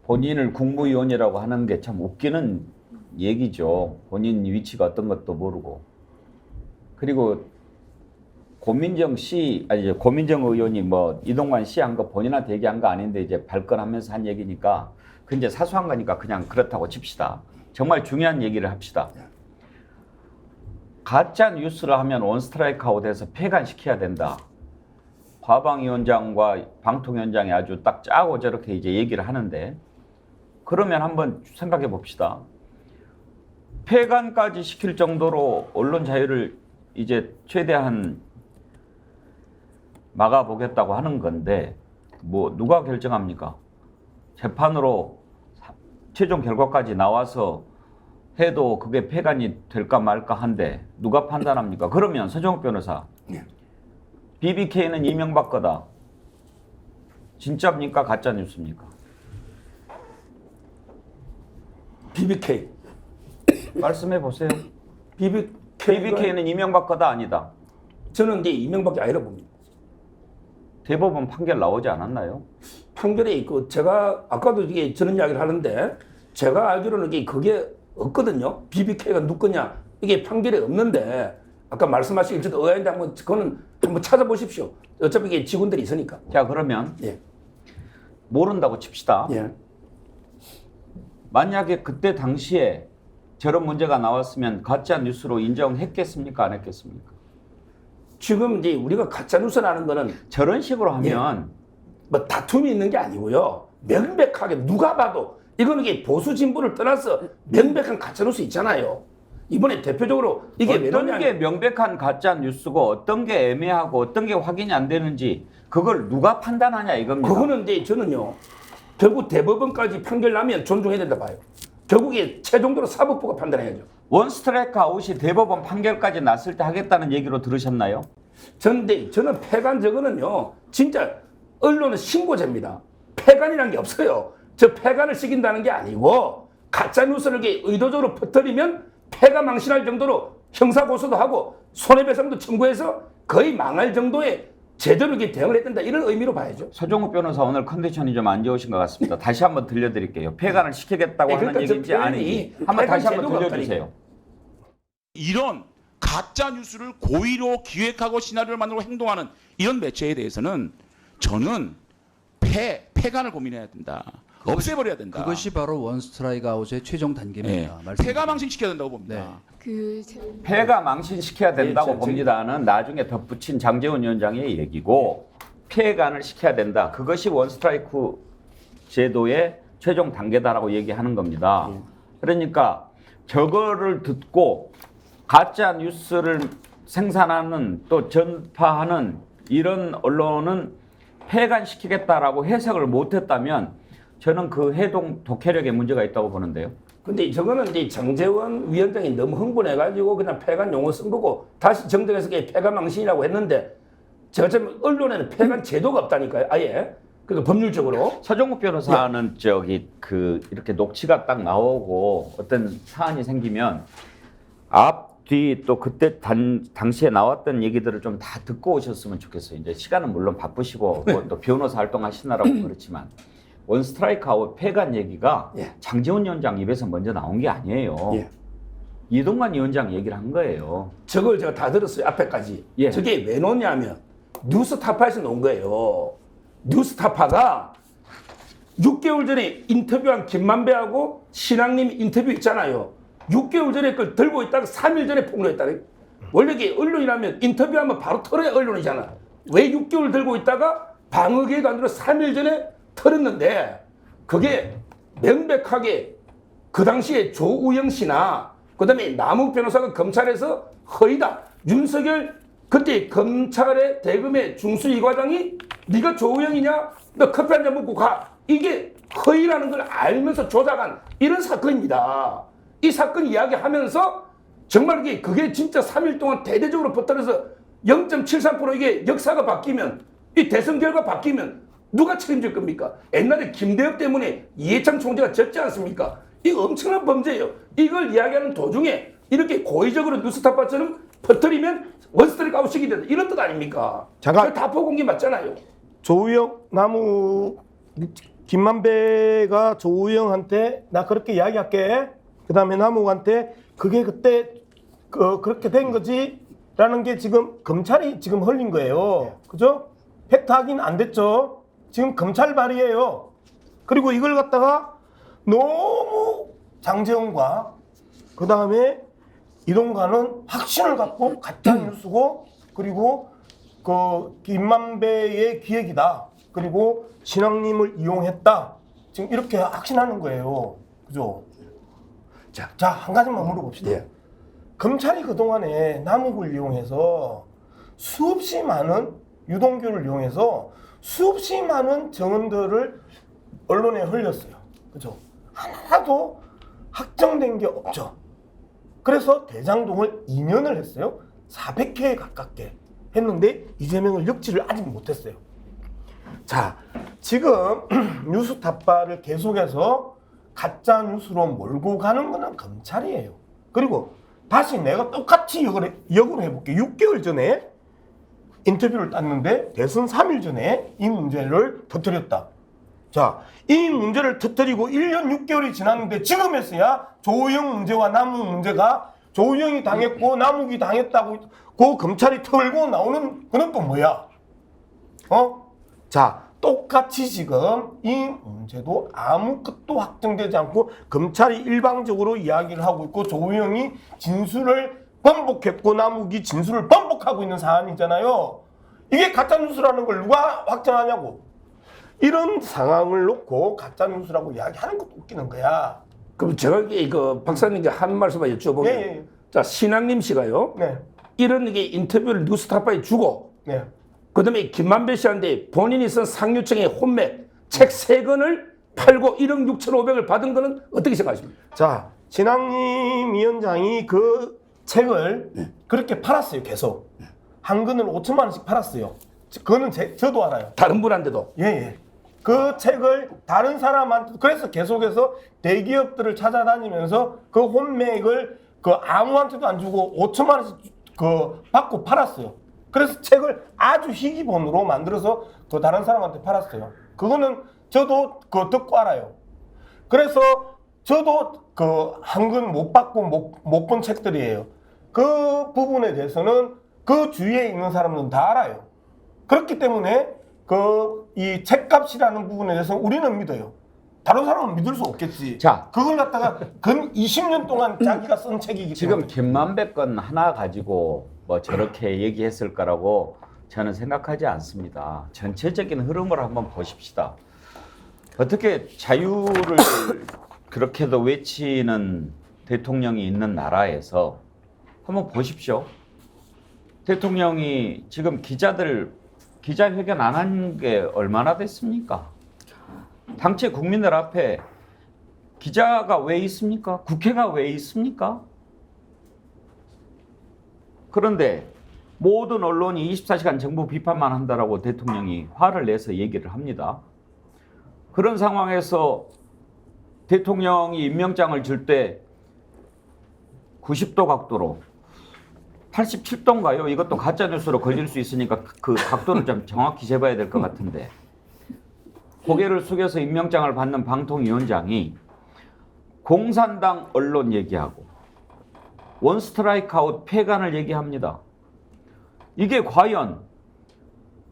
본인을 국무위원이라고 하는 게 참 웃기는 얘기죠. 본인 위치가 어떤 것도 모르고. 그리고 고민정 의원이 이동관 씨 한 거 본인한테 얘기한 거 아닌데 이제 발끈하면서 한 얘기니까 그 이제 사소한 거니까 그냥 그렇다고 칩시다. 정말 중요한 얘기를 합시다. 가짜 뉴스를 하면 원스트라이크 아웃해서 폐간시켜야 된다. 과방위원장과 방통위원장이 아주 딱 짜고 저렇게 이제 얘기를 하는데 그러면 한번 생각해 봅시다. 폐간까지 시킬 정도로 언론 자유를 이제 최대한 막아보겠다고 하는 건데 누가 결정합니까? 재판으로 최종 결과까지 나와서 해도 그게 폐간이 될까 말까 한데 누가 판단합니까? 그러면 서정욱 변호사, BBK는 이명박 거다. 진짜입니까? 가짜 뉴스입니까?
BBK.
말씀해 보세요. BBK는 이명박 거다 아니다.
저는 이제 이명박이 아니라 봅니다.
대법원 판결 나오지 않았나요?
판결에 있고 제가 아까도 이게 저런 이야기를 하는데 제가 알기로는 그게 없거든요. BBK가 누구냐 이게 판결이 없는데 아까 말씀하신 저도 의아한데 그거는 한번 찾아보십시오. 어차피 이게 직원들이 있으니까.
자 그러면 모른다고 칩시다. 만약에 그때 당시에 저런 문제가 나왔으면 가짜 뉴스로 인정했겠습니까? 안 했겠습니까?
지금 이제 우리가 가짜 뉴스라는 거는
저런 식으로 하면
다툼이 있는 게 아니고요. 명백하게 누가 봐도 이거는 보수 진보를 떠나서 명백한 가짜 뉴스 있잖아요. 이번에 대표적으로 이게 왜
어떤
그러냐?
게 명백한 가짜 뉴스고 어떤 게 애매하고 어떤 게 확인이 안 되는지 그걸 누가 판단하냐 이겁니다.
그거는 이제 저는요. 결국 대법원까지 판결 나면 존중해야 된다 봐요. 결국에 최종적으로 사법부가 판단해야죠.
원스트라이크 아웃이 대법원 판결까지 났을 때 하겠다는 얘기로 들으셨나요?
저는 폐간 저거는요. 진짜 언론은 신고제입니다. 폐간이라는 게 없어요. 저 폐간을 시킨다는 게 아니고 가짜 뉴스를 의도적으로 퍼뜨리면 폐가 망신할 정도로 형사고소도 하고 손해배상도 청구해서 거의 망할 정도의 제대로 이렇게 대응을 했던다 이런 의미로 봐야죠.
서종욱 변호사 오늘 컨디션이 좀 안 좋으신 것 같습니다. 다시 한번 들려드릴게요. 폐간을 시키겠다고 하는
그러니까
얘기인지 아닌지 한번 다시 한번 들려주세요.
이런 가짜 뉴스를 고의로 기획하고 시나리오를 만들고 행동하는 이런 매체에 대해서는 저는 폐간을 고민해야 된다. 없애버려야 된다.
그것이 바로 원스트라이크 아웃의 최종 단계입니다.
폐가 망신시켜야 된다고 봅니다.
폐가 망신시켜야 된다고 봅니다는 나중에 덧붙인 장제원 위원장의 얘기고 폐간을 시켜야 된다. 그것이 원스트라이크 제도의 최종 단계다라고 얘기하는 겁니다. 그러니까 저거를 듣고 가짜 뉴스를 생산하는 또 전파하는 이런 언론은 폐간시키겠다라고 해석을 못했다면 저는 그 해동 독해력에 문제가 있다고 보는데요.
근데 저거는 이제 장제원 위원장이 너무 흥분해가지고 그냥 폐간 용어 쓴 거고 다시 정정해서 폐간 망신이라고 했는데 제가 참 언론에는 폐간 제도가 없다니까요. 아예. 그러니까 법률적으로.
서종욱 변호사는 이렇게 녹취가 딱 나오고 어떤 사안이 생기면 앞, 뒤 또 그때 당시에 나왔던 얘기들을 좀 다 듣고 오셨으면 좋겠어요. 이제 시간은 물론 바쁘시고 또 변호사 활동하시느라고 그렇지만 원스트라이크 아웃 폐간 얘기가 장제원 위원장 입에서 먼저 나온 게 아니에요. 이동관 위원장 얘기를 한 거예요.
저걸 제가 다 들었어요. 앞에까지. 저게 왜 놓냐면 뉴스타파에서 놓은 거예요. 뉴스타파가 6개월 전에 인터뷰한 김만배하고 신앙님 인터뷰 있잖아요. 6개월 전에 그걸 들고 있다가 3일 전에 폭로했다. 원래 이게 언론이라면 인터뷰하면 바로 털어야 언론이잖아. 왜 6개월 들고 있다가 방어기회도 안 들어 3일 전에 털었는데 그게 명백하게 그 당시에 조우영 씨나 그다음에 남욱 변호사가 검찰에서 허위다. 윤석열 그때 검찰의 대검의 중수위 과장이 네가 조우영이냐? 너 커피 한 잔 먹고 가. 이게 허위라는 걸 알면서 조작한 이런 사건입니다. 이 사건 이야기하면서 정말 그게 진짜 3일 동안 대대적으로 퍼뜨려서 0.73% 이게 역사가 바뀌면 이 대선 결과 바뀌면 누가 책임질 겁니까? 옛날에 김대엽 때문에 이해창 총재가 졌지 않습니까? 이거 엄청난 범죄예요. 이걸 이야기하는 도중에 이렇게 고의적으로 뉴스타파처럼 퍼뜨리면 원스트라이크 아웃이 된다. 이런 뜻 아닙니까?
잠깐.
다 보고온 게 맞잖아요.
조우영, 김만배가 조우영한테 나 그렇게 이야기할게. 그 다음에 남욱한테 그게 그때 그렇게 된 거지 라는 게 지금 검찰이 지금 흘린 거예요. 그죠? 팩트 확인 안 됐죠? 지금 검찰 발이에요. 그리고 이걸 갖다가 너무 장제원과 그 다음에 이동관은 확신을 갖고 가짜 뉴스고 그리고 그 김만배의 기획이다. 그리고 신앙님을 이용했다. 지금 이렇게 확신하는 거예요. 그죠? 자, 한 가지만 물어봅시다. 검찰이 그동안에 남욱을 이용해서 수없이 많은 유동규를 이용해서 수없이 많은 정언들을 언론에 흘렸어요. 그죠? 하나도 확정된 게 없죠. 그래서 대장동을 2년을 했어요. 400회 가깝게 했는데 이재명을 역지를 아직 못했어요. 자, 지금 뉴스타파를 계속해서 가짜 뉴스로 몰고 가는 거는 검찰이에요. 그리고 다시 내가 똑같이 역을 해볼게. 6개월 전에 인터뷰를 땄는데 대선 3일 전에 이 문제를 터뜨렸다. 자, 이 문제를 터뜨리고 1년 6개월이 지났는데 지금에서야 조우영 문제와 남욱 문제가 조우영이 당했고 남욱이 당했다고 그 검찰이 털고 나오는 그건 또 뭐야? 자, 똑같이 지금 이 문제도 아무것도 확정되지 않고 검찰이 일방적으로 이야기를 하고 있고 조우영이 진술을 번복했고 남욱이 진술을 번복하고 있는 사안이잖아요. 이게 가짜뉴스라는 걸 누가 확정하냐고. 이런 상황을 놓고 가짜뉴스라고 이야기하는 것도 웃기는 거야.
그럼 제가 그 박사님께 한 말씀만 여쭤보면 자, 신학림 씨가요.
네.
이런 게 인터뷰를 뉴스타파에 주고
네.
그다음에 김만배 씨한테 본인이 쓴 상류층의 혼맥 책 3권을 팔고 1억 6,500을 받은 거는 어떻게 생각하십니까?
자, 진학림 위원장이 그 책을 그렇게 팔았어요. 계속. 한 권을 5천만 원씩 팔았어요. 그거는 저도 알아요.
다른 분한테도?
예, 예. 그 책을 다른 사람한테, 그래서 계속해서 대기업들을 찾아다니면서 그 혼맥을 그 아무한테도 안 주고 5천만 원씩 그 받고 팔았어요. 그래서 책을 아주 희귀본으로 만들어서 그 다른 사람한테 팔았어요. 그거는 저도 그 듣고 알아요. 그래서 저도 그 한 권 못 받고 못 본 책들이에요. 그 부분에 대해서는 그 주위에 있는 사람들은 다 알아요. 그렇기 때문에 그 이 책값이라는 부분에 대해서 우리는 믿어요. 다른 사람은 믿을 수 없겠지.
자,
그걸 갖다가 근 20년 동안 자기가 쓴 책이기
지금
때문에.
김만배 건 하나 가지고 뭐 저렇게 얘기했을 거라고 저는 생각하지 않습니다. 전체적인 흐름을 한번 보십시다. 어떻게 자유를 그렇게도 외치는 대통령이 있는 나라에서 한번 보십시오. 대통령이 지금 기자회견 안 한 게 얼마나 됐습니까? 당최 국민들 앞에 기자가 왜 있습니까? 국회가 왜 있습니까? 그런데 모든 언론이 24시간 정부 비판만 한다라고 대통령이 화를 내서 얘기를 합니다. 그런 상황에서 대통령이 임명장을 줄 때 90도 각도로 87도인가요? 이것도 가짜뉴스로 걸릴 수 있으니까 그 각도를 좀 정확히 재봐야 될 것 같은데 고개를 숙여서 임명장을 받는 방통위원장이 공산당 언론 얘기하고 원스트라이크 아웃 폐간을 얘기합니다. 이게 과연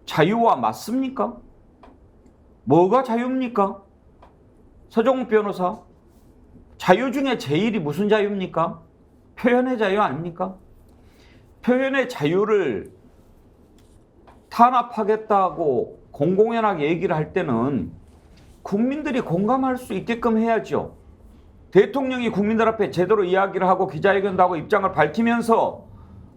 자유와 맞습니까? 뭐가 자유입니까? 서정욱 변호사, 자유 중에 제일이 무슨 자유입니까? 표현의 자유 아닙니까? 표현의 자유를 탄압하겠다고 공공연하게 얘기를 할 때는 국민들이 공감할 수 있게끔 해야죠. 대통령이 국민들 앞에 제대로 이야기를 하고 기자회견도 하고 입장을 밝히면서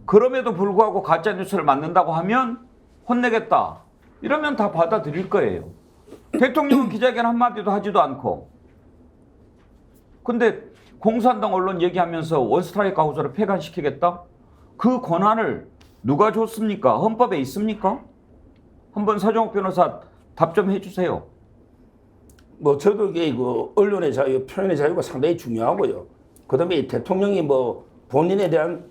그럼에도 불구하고 가짜뉴스를 만든다고 하면 혼내겠다. 이러면 다 받아들일 거예요. 대통령은 기자회견 한마디도 하지도 않고. 근데 공산당 언론 얘기하면서 원스트라이크 아웃으로 폐간시키겠다? 그 권한을 누가 줬습니까? 헌법에 있습니까? 한번 서정욱 변호사 답 좀 해주세요.
뭐 저도 이게 그 언론의 자유, 표현의 자유가 상당히 중요하고요. 그다음에 대통령이 뭐 본인에 대한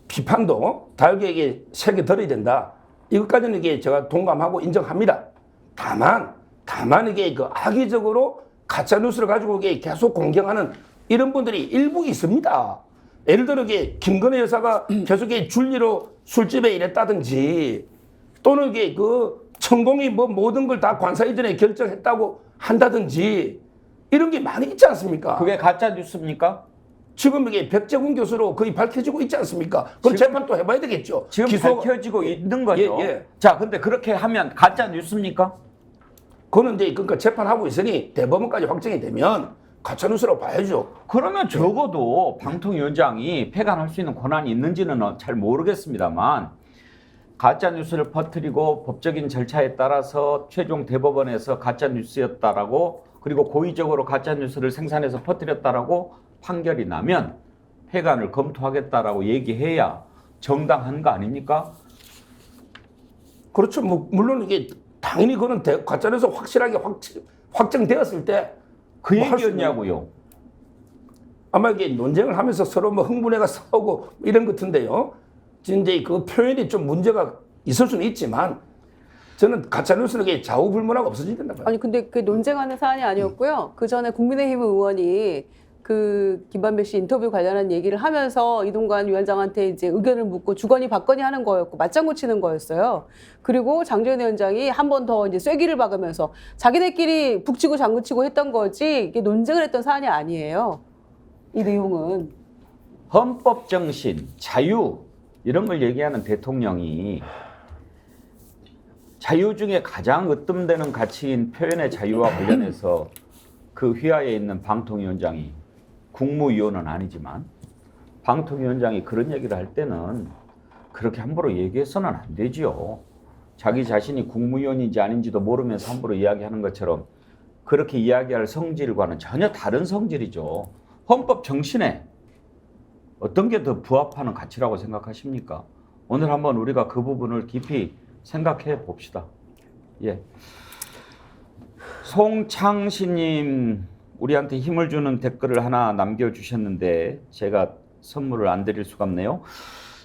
비판도 달게 새겨 들어야 된다. 이것까지는 이게 제가 동감하고 인정합니다. 다만 이게 그 악의적으로 가짜 뉴스를 가지고 이게 계속 공격하는 이런 분들이 일부 있습니다. 예를 들어 이게 김건희 여사가 계속 줄리로 술집에 일했다든지 또는 이게 그 천공이 뭐 모든 걸 다 관사 이전에 결정했다고 한다든지 이런 게 많이 있지 않습니까?
그게 가짜 뉴스입니까?
지금 이게 백재훈 교수로 거의 밝혀지고 있지 않습니까? 그럼 재판 또 해봐야 되겠죠.
지금 밝혀지고 있는 거죠.
예.
자, 근데 그렇게 하면 가짜 뉴스입니까?
그거는 이제 그러니까 재판하고 있으니 대법원까지 확정이 되면 가짜 뉴스라고 봐야죠.
그러면 적어도 방통위원장이 폐간할 수 있는 권한이 있는지는 잘 모르겠습니다만 가짜 뉴스를 퍼뜨리고 법적인 절차에 따라서 최종 대법원에서 가짜 뉴스였다라고 그리고 고의적으로 가짜 뉴스를 생산해서 퍼뜨렸다라고 판결이 나면 폐간을 검토하겠다라고 얘기해야 정당한 거 아닙니까?
그렇죠. 뭐 물론 이게 당연히 그거는 가짜 뉴스 확실하게 확정되었을 때
그
뭐
얘기였냐고요.
아마 이게 논쟁을 하면서 서로 뭐 흥분해가 싸우고 이런 것 같은데요. 근데 그 표현이 좀 문제가 있을 수는 있지만 저는 가짜 뉴스는 좌우불문하고 없어져야 된다고 봐요.
아니 근데 그 논쟁하는 사안이 아니었고요. 그 전에 국민의힘 의원이 그 김만배 씨 인터뷰 관련한 얘기를 하면서 이동관 위원장한테 이제 의견을 묻고 주거니 받거니 하는 거였고 맞장구 치는 거였어요. 그리고 장재현 위원장이 한 번 더 이제 쐐기를 박으면서 자기네끼리 북치고 장구치고 했던 거지 이게 논쟁을 했던 사안이 아니에요. 이 내용은
헌법 정신, 자유 이런 걸 얘기하는 대통령이 자유 중에 가장 으뜸되는 가치인 표현의 자유와 관련해서 그 휘하에 있는 방통위원장이 국무위원은 아니지만 방통위원장이 그런 얘기를 할 때는 그렇게 함부로 얘기해서는 안 되지요. 자기 자신이 국무위원인지 아닌지도 모르면서 함부로 이야기하는 것처럼 그렇게 이야기할 성질과는 전혀 다른 성질이죠. 헌법 정신에 어떤 게 더 부합하는 가치라고 생각하십니까? 오늘 한번 우리가 그 부분을 깊이 생각해 봅시다. 예. 송창시님 우리한테 힘을 주는 댓글을 하나 남겨주셨는데 제가 선물을 안 드릴 수가 없네요.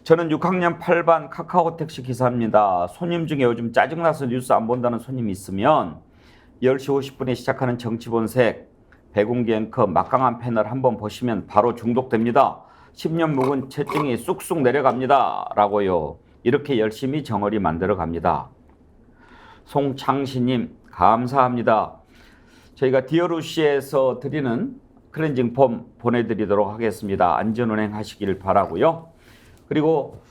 저는 6학년 8반 카카오택시 기사입니다. 손님 중에 요즘 짜증나서 뉴스 안 본다는 손님이 있으면 10시 50분에 시작하는 정치본색 배공기 앵커 막강한 패널 한번 보시면 바로 중독됩니다. 10년 묵은 채증이 쑥쑥 내려갑니다. 라고요. 이렇게 열심히 정어리 만들어 갑니다. 송창시님 감사합니다. 저희가 디어루시에서 드리는 클렌징 폼 보내드리도록 하겠습니다. 안전운행 하시길 바라고요. 그리고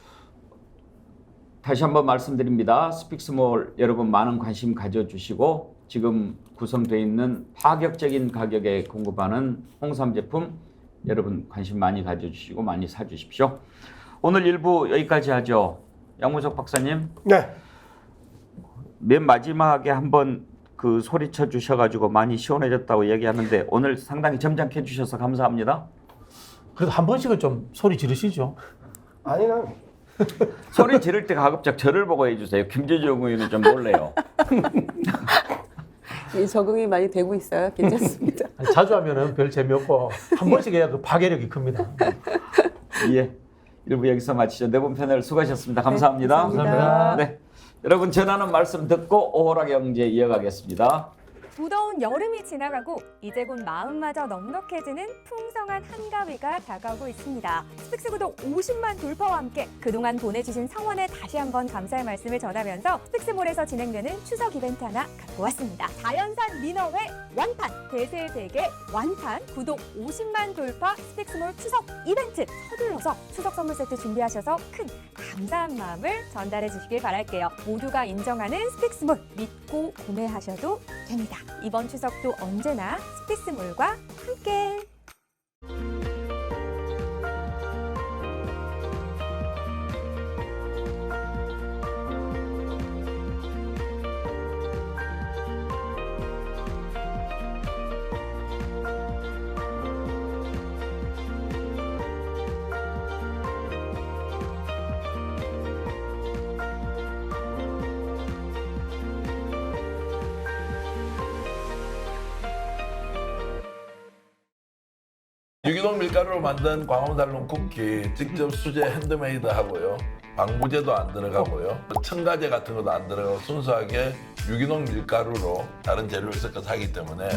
다시 한번 말씀드립니다. 스픽스몰 여러분 많은 관심 가져주시고 지금 구성되어 있는 파격적인 가격에 공급하는 홍삼 제품 여러분 관심 많이 가져주시고 많이 사주십시오. 오늘 1부 여기까지 하죠. 양문석 박사님.
네.
맨 마지막에 한번 그 소리쳐 주셔가지고 많이 시원해졌다고 얘기하는데 오늘 상당히 점잖게 해주셔서 감사합니다.
그래도 한 번씩은 좀 소리 지르시죠.
아니 난
소리 지를 때 가급적 저를 보고 해주세요. 김재정 의원은 좀 놀래요.
적응이 많이 되고 있어요. 괜찮습니다.
아니, 자주 하면은 별 재미없고 한 번씩 해야 그 파괴력이 큽니다.
예, 1부 여기서 마치죠. 네 분 패널 수고하셨습니다. 감사합니다.
네, 감사합니다.
네, 여러분 전하는 말씀 듣고 오호라 경제 이어가겠습니다.
무더운 여름이 지나가고 이제 곧 마음마저 넉넉해지는 풍성한 한가위가 다가오고 있습니다. 스픽스 구독 50만 돌파와 함께 그동안 보내주신 성원에 다시 한번 감사의 말씀을 전하면서 스픽스몰에서 진행되는 추석 이벤트 하나 갖고 왔습니다. 자연산 민어회 완판, 대세대게 완판, 구독 50만 돌파 스픽스몰 추석 이벤트 서둘러서 추석 선물 세트 준비하셔서 큰 감사한 마음을 전달해 주시길 바랄게요. 모두가 인정하는 스픽스몰 믿고 구매하셔도 됩니다. 이번 추석도 언제나 스픽스몰과 함께.
유기농 밀가루로 만든 광화문달롱 쿠키 직접 수제 핸드메이드 하고요. 방부제도 안 들어가고요. 첨가제 같은 것도 안 들어가고 순수하게 유기농 밀가루로 다른 재료를 섞어서 하기 때문에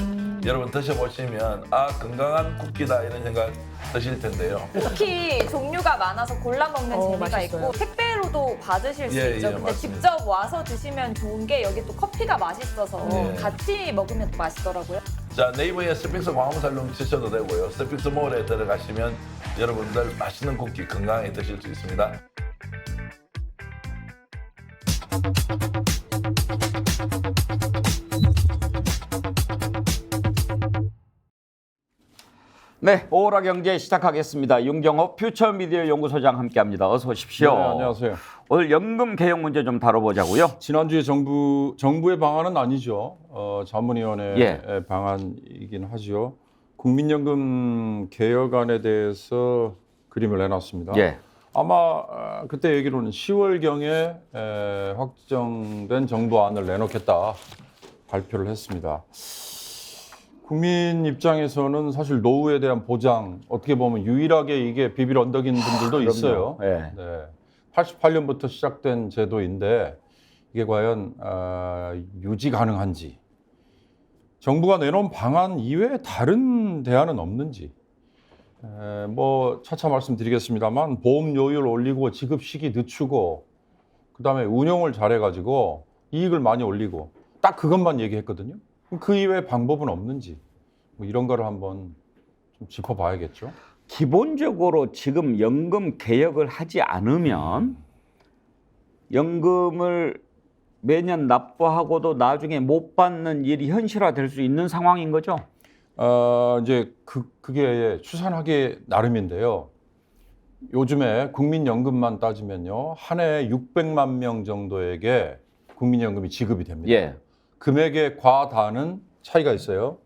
여러분 드셔보시면 아 건강한 쿠키다 이런 생각 드실 텐데요.
쿠키 종류가 많아서 골라 먹는 재미가
맛있어요.
있고 택배로도 받으실 수
예,
있죠.
예,
근데
맞습니다.
직접 와서 드시면 좋은 게 여기 또 커피가 맛있어서
예.
같이 먹으면 또 맛있더라고요.
자 네이버에 스픽스 광화문달롱 치셔도 되고요. 스픽스몰에 들어가시면 여러분들 맛있는 쿠키 건강하게 드실 수 있습니다.
네, 오호라 경제 시작하겠습니다. 윤경호 퓨처미디어 연구소장 함께합니다. 어서 오십시오.
네, 안녕하세요.
오늘 연금 개혁 문제 좀 다뤄보자고요.
지난주에 정부의 방안은 아니죠. 자문위원회
예.
방안이긴 하죠. 국민연금 개혁안에 대해서 그림을 내놨습니다.
예.
아마 그때 얘기로는 10월경에 확정된 정부안을 내놓겠다 발표를 했습니다. 국민 입장에서는 사실 노후에 대한 보장, 어떻게 보면 유일하게 이게 비빌 언덕인 분들도 있어요.
네.
네. 88년부터 시작된 제도인데 이게 과연 유지 가능한지, 정부가 내놓은 방안 이외에 다른 대안은 없는지, 뭐 차차 말씀드리겠습니다만 보험료율 올리고 지급 시기 늦추고 그다음에 운영을 잘해가지고 이익을 많이 올리고 딱 그것만 얘기했거든요. 그 이외에 방법은 없는지 뭐 이런 거를 한번 좀 짚어봐야겠죠.
기본적으로 지금 연금 개혁을 하지 않으면 연금을 매년 납부하고도 나중에 못 받는 일이 현실화될 수 있는 상황인 거죠?
이제 그게 추산하기 나름인데요. 요즘에 국민연금만 따지면요. 한 해에 600만 명 정도에게 국민연금이 지급이 됩니다.
예.
금액의 과다는 차이가 있어요.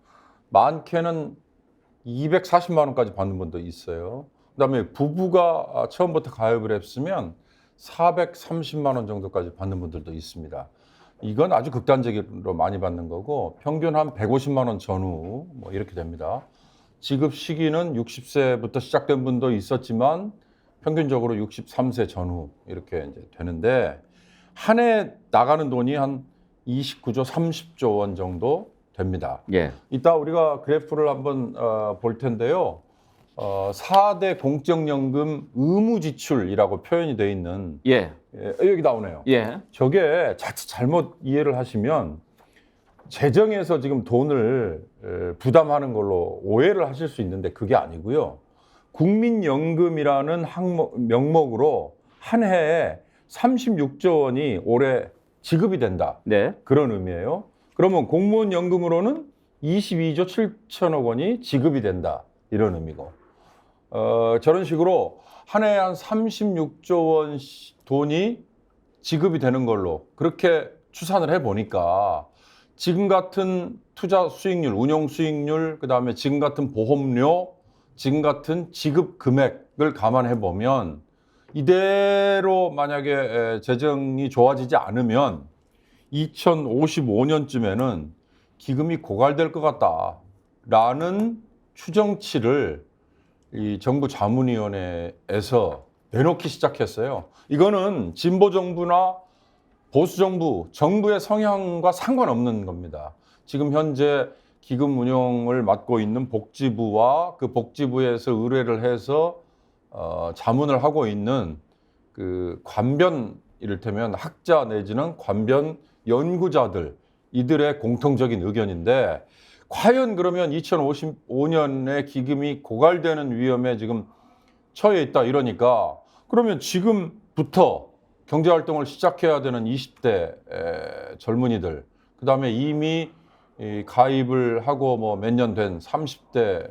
많게는 240만 원까지 받는 분도 있어요. 그다음에 부부가 처음부터 가입을 했으면 430만 원 정도까지 받는 분들도 있습니다. 이건 아주 극단적으로 많이 받는 거고 평균 한 150만 원 전후 뭐 이렇게 됩니다. 지급 시기는 60세부터 시작된 분도 있었지만 평균적으로 63세 전후 이렇게 이제 되는데 한 해 나가는 돈이 한 29조 30조 원 정도 됩니다.
예.
이따 우리가 그래프를 한번 볼 텐데요. 4대 공적연금 의무 지출이라고 표현이 되어 있는
예.
여기 나오네요.
예.
저게 자칫 잘못 이해를 하시면 재정에서 지금 돈을 부담하는 걸로 오해를 하실 수 있는데 그게 아니고요. 국민연금이라는 명목으로 한 해에 36조 원이 올해 지급이 된다.
네.
그런 의미예요. 그러면 공무원 연금으로는 22조 7천억 원이 지급이 된다. 이런 의미고. 저런 식으로 한 해에 한 36조 원 돈이 지급이 되는 걸로 그렇게 추산을 해보니까 지금 같은 투자 수익률, 운용 수익률, 그다음에 지금 같은 보험료, 지금 같은 지급 금액을 감안해 보면 이대로 만약에 재정이 좋아지지 않으면 2055년쯤에는 기금이 고갈될 것 같다라는 추정치를 이 정부 자문위원회에서 내놓기 시작했어요. 이거는 진보 정부나 보수 정부, 정부의 성향과 상관없는 겁니다. 지금 현재 기금 운영을 맡고 있는 복지부와 그 복지부에서 의뢰를 해서 자문을 하고 있는 그 관변 이를테면 학자 내지는 관변 연구자들 이들의 공통적인 의견인데 과연 그러면 2055년에 기금이 고갈되는 위험에 지금 처해 있다 이러니까 그러면 지금부터 경제활동을 시작해야 되는 20대 젊은이들 그다음에 이미 가입을 하고 뭐 몇 년 된 30대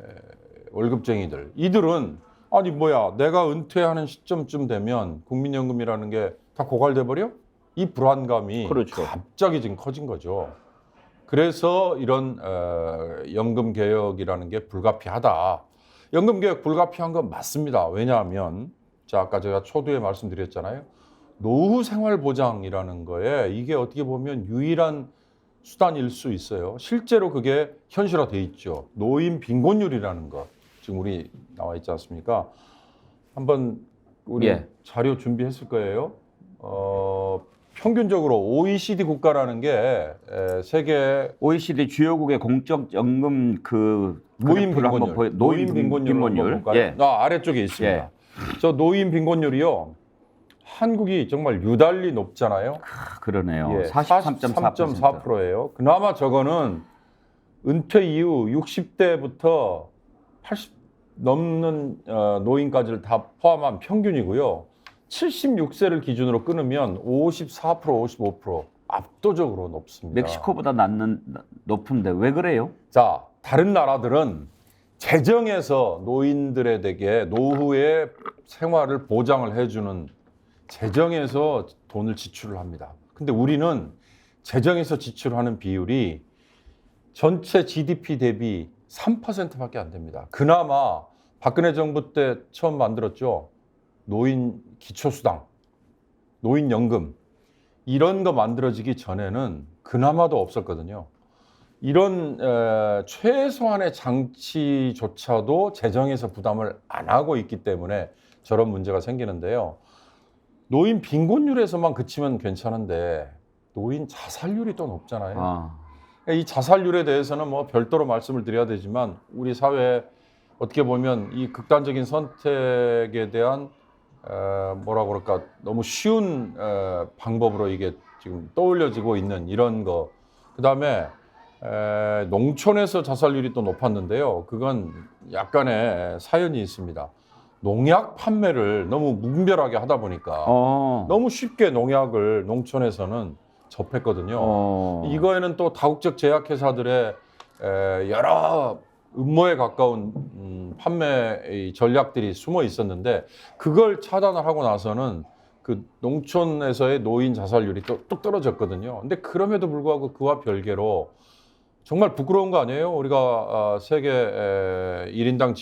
월급쟁이들 이들은 아니 뭐야 내가 은퇴하는 시점쯤 되면 국민연금이라는 게 다 고갈돼 버려? 이 불안감이
그렇죠.
갑자기 지금 커진 거죠. 그래서 이런 연금 개혁이라는 게 불가피하다. 연금 개혁 불가피한 건 맞습니다. 왜냐하면 자 아까 제가 초두에 말씀드렸잖아요. 노후 생활 보장이라는 거에 이게 어떻게 보면 유일한 수단일 수 있어요. 실제로 그게 현실화돼 있죠. 노인 빈곤율이라는 것 지금 우리 나와 있지 않습니까? 한번 우리
예.
자료 준비했을 거예요. 평균적으로 OECD 국가라는 게 세계
OECD 주요국의 공적연금 그
노인
그래프를 한번
빈곤율,
노인 빈곤율.
한번 볼까요?
예.
아래쪽에 있습니다.
예.
저 노인 빈곤율이요. 한국이 정말 유달리 높잖아요.
그러네요.
예,
43.4%.
43.4%예요. 그나마 저거는 은퇴 이후 60대부터 80 넘는 노인까지를 다 포함한 평균이고요. 76세를 기준으로 끊으면 54%, 55% 압도적으로 높습니다.
멕시코보다 높은데 왜 그래요?
자, 다른 나라들은 재정에서 노인들에게 노후의 생활을 보장을 해주는 재정에서 돈을 지출을 합니다. 근데 우리는 재정에서 지출하는 비율이 전체 GDP 대비 3%밖에 안 됩니다. 그나마 박근혜 정부 때 처음 만들었죠. 노인 기초수당, 노인연금 이런 거 만들어지기 전에는 그나마도 없었거든요. 이런 최소한의 장치조차도 재정에서 부담을 안 하고 있기 때문에 저런 문제가 생기는데요. 노인 빈곤율에서만 그치면 괜찮은데 노인 자살률이 또 높잖아요. 이 자살률에 대해서는 뭐 별도로 말씀을 드려야 되지만 우리 사회에 어떻게 보면 이 극단적인 선택에 대한 뭐라 그럴까 너무 쉬운 방법으로 이게 지금 떠올려지고 있는 이런 거. 그다음에 농촌에서 자살률이 또 높았는데요. 그건 약간의 사연이 있습니다. 농약 판매를 너무 무분별하게 하다 보니까 너무 쉽게 농약을 농촌에서는 접했거든요. 이거에는 또 다국적 제약회사들의 여러 음모에 가까운 판매 전략들이 숨어 있었는데 그걸 차단을 하고 나서는 그 농촌에서의 노인 자살률이 뚝 떨어졌거든요. 근데 그럼에도 불구하고 그와 별개로 정말 부끄러운 거 아니에요? 우리가 세계 1인당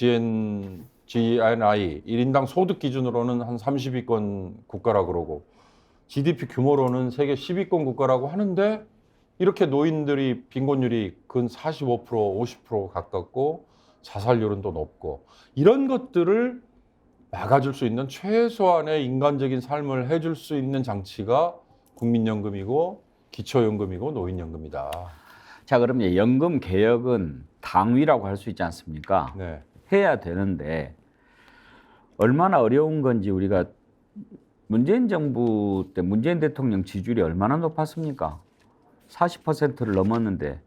GNI 1인당 소득 기준으로는 한 30위권 국가라 그러고 GDP 규모로는 세계 10위권 국가라고 하는데 이렇게 노인들이 빈곤율이 근 45%, 50% 가깝고 자살률은 또 높고 이런 것들을 막아줄 수 있는 최소한의 인간적인 삶을 해줄 수 있는 장치가 국민연금이고 기초연금이고 노인연금이다.
자, 그러면 연금 개혁은 당위라고 할 수 있지 않습니까?
네.
해야 되는데 얼마나 어려운 건지 우리가 문재인 정부 때 문재인 대통령 지지율이 얼마나 높았습니까? 40%를 넘었는데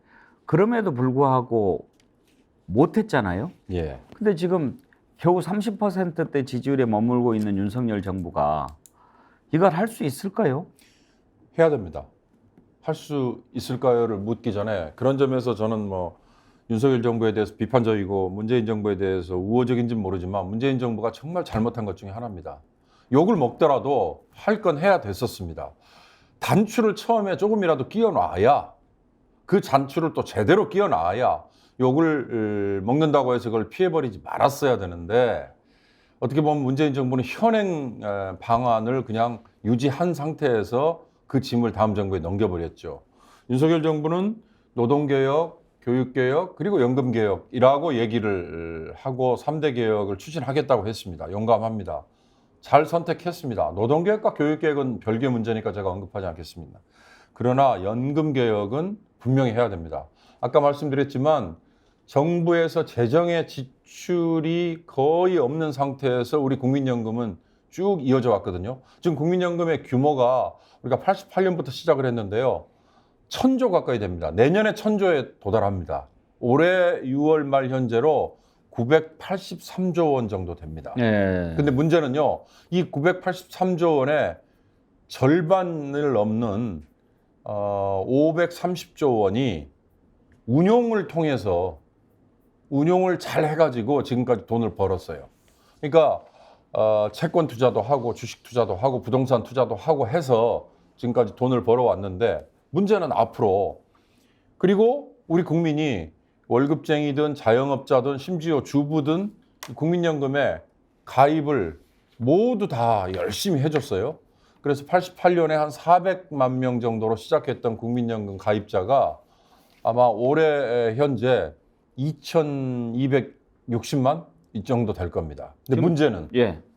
그럼에도 불구하고 못했잖아요.
예.
근데 지금 겨우 30%대 지지율에 머물고 있는 윤석열 정부가 이걸 할 수 있을까요?
해야 됩니다. 할 수 있을까요를 묻기 전에 그런 점에서 저는 뭐 윤석열 정부에 대해서 비판적이고 문재인 정부에 대해서 우호적인지는 모르지만 문재인 정부가 정말 잘못한 것 중에 하나입니다. 욕을 먹더라도 할 건 해야 됐었습니다. 단추를 처음에 조금이라도 끼워놔야 그 단추를 또 제대로 끼워놔야 욕을 먹는다고 해서 그걸 피해버리지 말았어야 되는데 어떻게 보면 문재인 정부는 현행 방안을 그냥 유지한 상태에서 그 짐을 다음 정부에 넘겨버렸죠. 윤석열 정부는 노동개혁, 교육개혁 그리고 연금개혁이라고 얘기를 하고 3대 개혁을 추진하겠다고 했습니다. 용감합니다. 잘 선택했습니다. 노동개혁과 교육개혁은 별개 문제니까 제가 언급하지 않겠습니다. 그러나 연금개혁은 분명히 해야 됩니다. 아까 말씀드렸지만 정부에서 재정의 지출이 거의 없는 상태에서 우리 국민연금은 쭉 이어져 왔거든요. 지금 국민연금의 규모가 우리가 88년부터 시작을 했는데요. 1,000조 가까이 됩니다. 내년에 1,000조에 도달합니다. 올해 6월 말 현재로 983조 원 정도 됩니다. 근데 문제는요. 이 983조 원의 절반을 넘는 530조 원이 운용을 통해서 운용을 잘 해가지고 지금까지 돈을 벌었어요. 그러니까 채권 투자도 하고 주식 투자도 하고 부동산 투자도 하고 해서 지금까지 돈을 벌어왔는데 문제는 앞으로 그리고 우리 국민이 월급쟁이든 자영업자든 심지어 주부든 국민연금에 가입을 모두 다 열심히 해줬어요. 그래서 88년에 한 400만 명 정도로 시작했던 국민연금 가입자가 아마 올해 현재 2,260만 이 정도 될 겁니다. 근데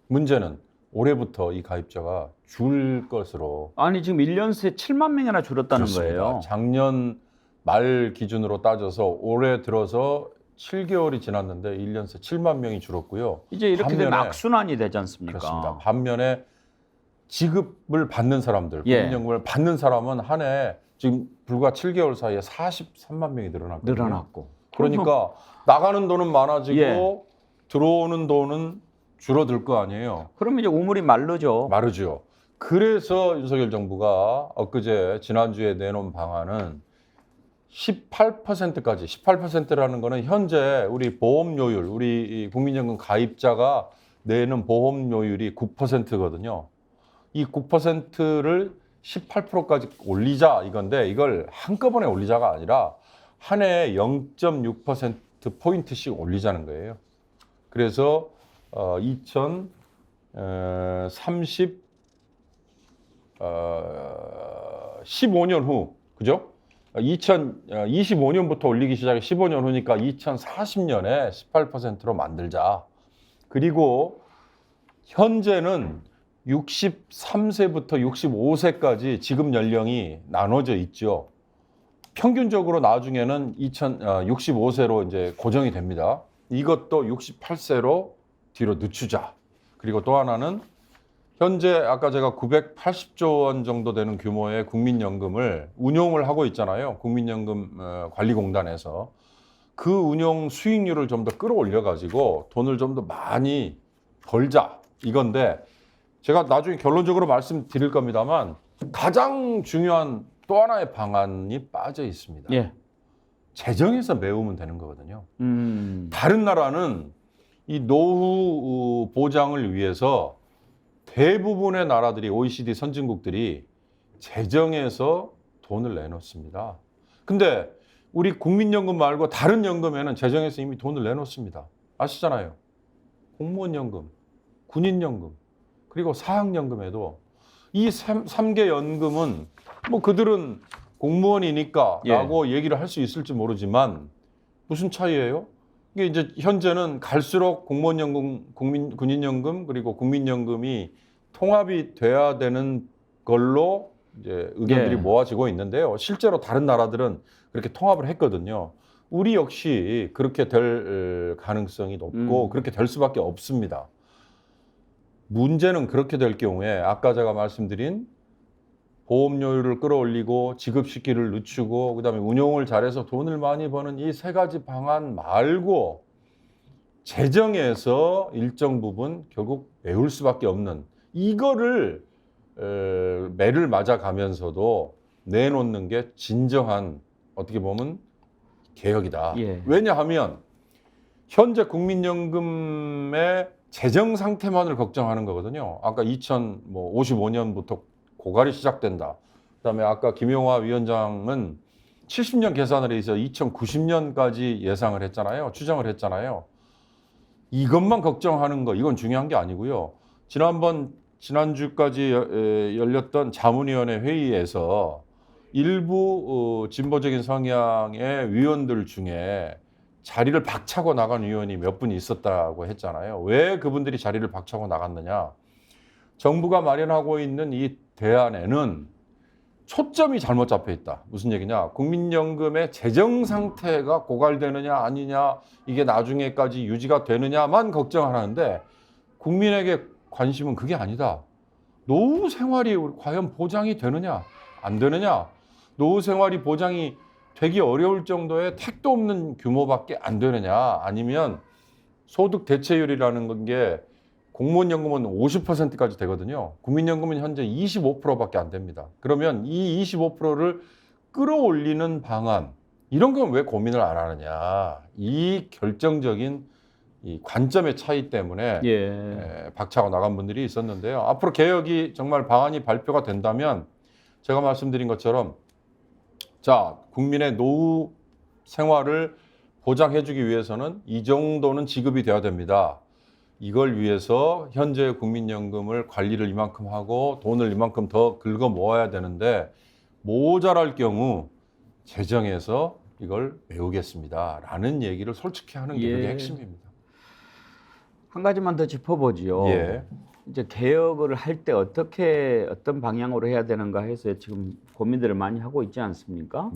문제는 올해부터 이 가입자가 줄 것으로.
아니 지금 1년 새 7만 명이나 줄었다는
그렇습니다.
거예요.
작년 말 기준으로 따져서 올해 들어서 7개월이 지났는데 1년 새 7만 명이 줄었고요.
이제 이렇게 되면 악순환이 되지 않습니까?
그렇습니다. 반면에 지급을 받는 사람들, 국민연금을 받는 사람은 한 해 지금 불과 7개월 사이에 43만 명이 늘어났고. 그러니까 나가는 돈은 많아지고 들어오는 돈은 줄어들 거 아니에요.
그러면 이제 우물이 마르죠.
그래서 윤석열 정부가 엊그제 지난주에 내놓은 방안은 18%까지 18%라는 거는 현재 우리 보험료율, 우리 국민연금 가입자가 내는 보험료율이 9%거든요. 이 9%를 18%까지 올리자 이건데 이걸 한꺼번에 올리자가 아니라 한 해에 0.6%포인트씩 올리자는 거예요. 그래서 15년 후, 그죠? 2025년부터 올리기 시작해 15년 후니까 2040년에 18%로 만들자. 그리고 현재는 63세부터 65세까지 지급 연령이 나눠져 있죠. 평균적으로 나중에는 65세로 이제 고정이 됩니다. 이것도 68세로 뒤로 늦추자. 그리고 또 하나는 현재 아까 제가 980조 원 정도 되는 규모의 국민연금을 운용을 하고 있잖아요. 국민연금 관리공단에서. 그 운용 수익률을 좀 더 끌어올려 가지고 돈을 좀 더 많이 벌자 이건데 제가 나중에 결론적으로 말씀드릴 겁니다만 가장 중요한 또 하나의 방안이 빠져 있습니다. 재정에서 메우면 되는 거거든요. 다른 나라는 이 노후 보장을 위해서 대부분의 나라들이 OECD 선진국들이 재정에서 돈을 내놓습니다. 근데 우리 국민연금 말고 다른 연금에는 재정에서 이미 돈을 내놓습니다. 아시잖아요. 공무원연금, 군인연금, 그리고 사학연금에도 이 3개 연금은 뭐 그들은 공무원이니까 라고 얘기를 할 수 있을지 모르지만 무슨 차이예요? 이게 이제 현재는 갈수록 공무원연금, 군인연금 그리고 국민연금이 통합이 돼야 되는 걸로 이제 의견들이 모아지고 있는데요. 실제로 다른 나라들은 그렇게 통합을 했거든요. 우리 역시 그렇게 될 가능성이 높고 그렇게 될 수밖에 없습니다. 문제는 그렇게 될 경우에 아까 제가 말씀드린 보험료율을 끌어올리고 지급시기를 늦추고 그다음에 운용을 잘해서 돈을 많이 버는 이 세 가지 방안 말고 재정에서 일정 부분 결국 메울 수밖에 없는 이거를 매를 맞아가면서도 내놓는 게 진정한 어떻게 보면 개혁이다. 왜냐하면 현재 국민연금의 재정 상태만을 걱정하는 거거든요. 아까 2055년부터 고갈이 시작된다. 그다음에 아까 김용화 위원장은 70년 계산을 해서 2090년까지 예상을 했잖아요. 추정을 했잖아요. 이것만 걱정하는 거 이건 중요한 게 아니고요. 지난주까지 열렸던 자문위원회 회의에서 일부 진보적인 성향의 위원들 중에 자리를 박차고 나간 위원이 몇 분 있었다고 했잖아요. 왜 그분들이 자리를 박차고 나갔느냐. 정부가 마련하고 있는 이 대안에는 초점이 잘못 잡혀 있다. 무슨 얘기냐. 국민연금의 재정 상태가 고갈되느냐 아니냐 이게 나중에까지 유지가 되느냐만 걱정하는데 국민에게 관심은 그게 아니다. 노후 생활이 과연 보장이 되느냐 안 되느냐. 노후 생활이 보장이 되기 어려울 정도의 택도 없는 규모밖에 안 되느냐 아니면 소득 대체율이라는 게 공무원연금은 50%까지 되거든요. 국민연금은 현재 25%밖에 안 됩니다. 그러면 이 25%를 끌어올리는 방안 이런 건 왜 고민을 안 하느냐. 이 결정적인 이 관점의 차이 때문에 박차고 나간 분들이 있었는데요. 앞으로 개혁이 정말 방안이 발표가 된다면 제가 말씀드린 것처럼 자, 국민의 노후 생활을 보장해주기 위해서는 이 정도는 지급이 돼야 됩니다. 이걸 위해서 현재 국민연금을 관리를 이만큼 하고 돈을 이만큼 더 긁어 모아야 되는데 모자랄 경우 재정에서 이걸 메우겠습니다. 라는 얘기를 솔직히 하는 게 그게 핵심입니다.
한 가지만 더 짚어보지요. 이제 개혁을 할 때 어떤 방향으로 해야 되는가 해서 지금 고민들을 많이 하고 있지 않습니까?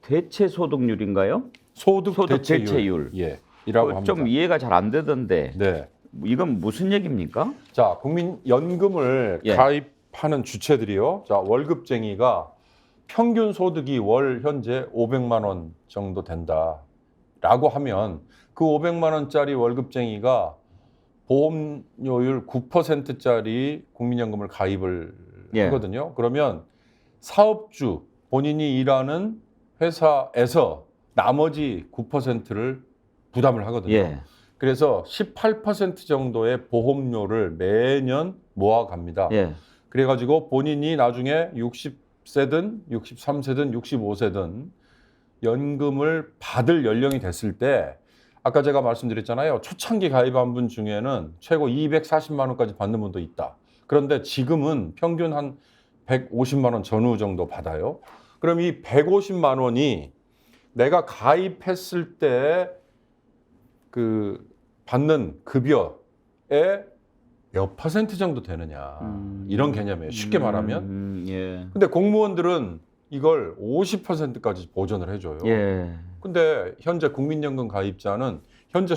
대체 소득률인가요?
소득
대체율.
이라고 합니다.
좀 이해가 잘 안 되던데. 이건 무슨 얘기입니까?
자, 국민연금을 가입하는 주체들이요. 자, 월급쟁이가 평균 소득이 월 현재 500만 원 정도 된다라고 하면 그 500만 원짜리 월급쟁이가 보험료율 9%짜리 국민연금을 가입을 하거든요. 그러면 사업주, 본인이 일하는 회사에서 나머지 9%를 부담을 하거든요. 그래서 18% 정도의 보험료를 매년 모아갑니다. 그래가지고 본인이 나중에 60세든 63세든 65세든 연금을 받을 연령이 됐을 때 아까 제가 말씀드렸잖아요. 초창기 가입한 분 중에는 최고 240만 원까지 받는 분도 있다. 그런데 지금은 평균 한 150만 원 전후 정도 받아요. 그럼 이 150만 원이 내가 가입했을 때 그 받는 급여의 몇 % 정도 되느냐 이런 개념이에요. 쉽게 말하면. 근데 공무원들은 이걸 50%까지 보전을 해줘요. 근데 현재 국민연금 가입자는 현재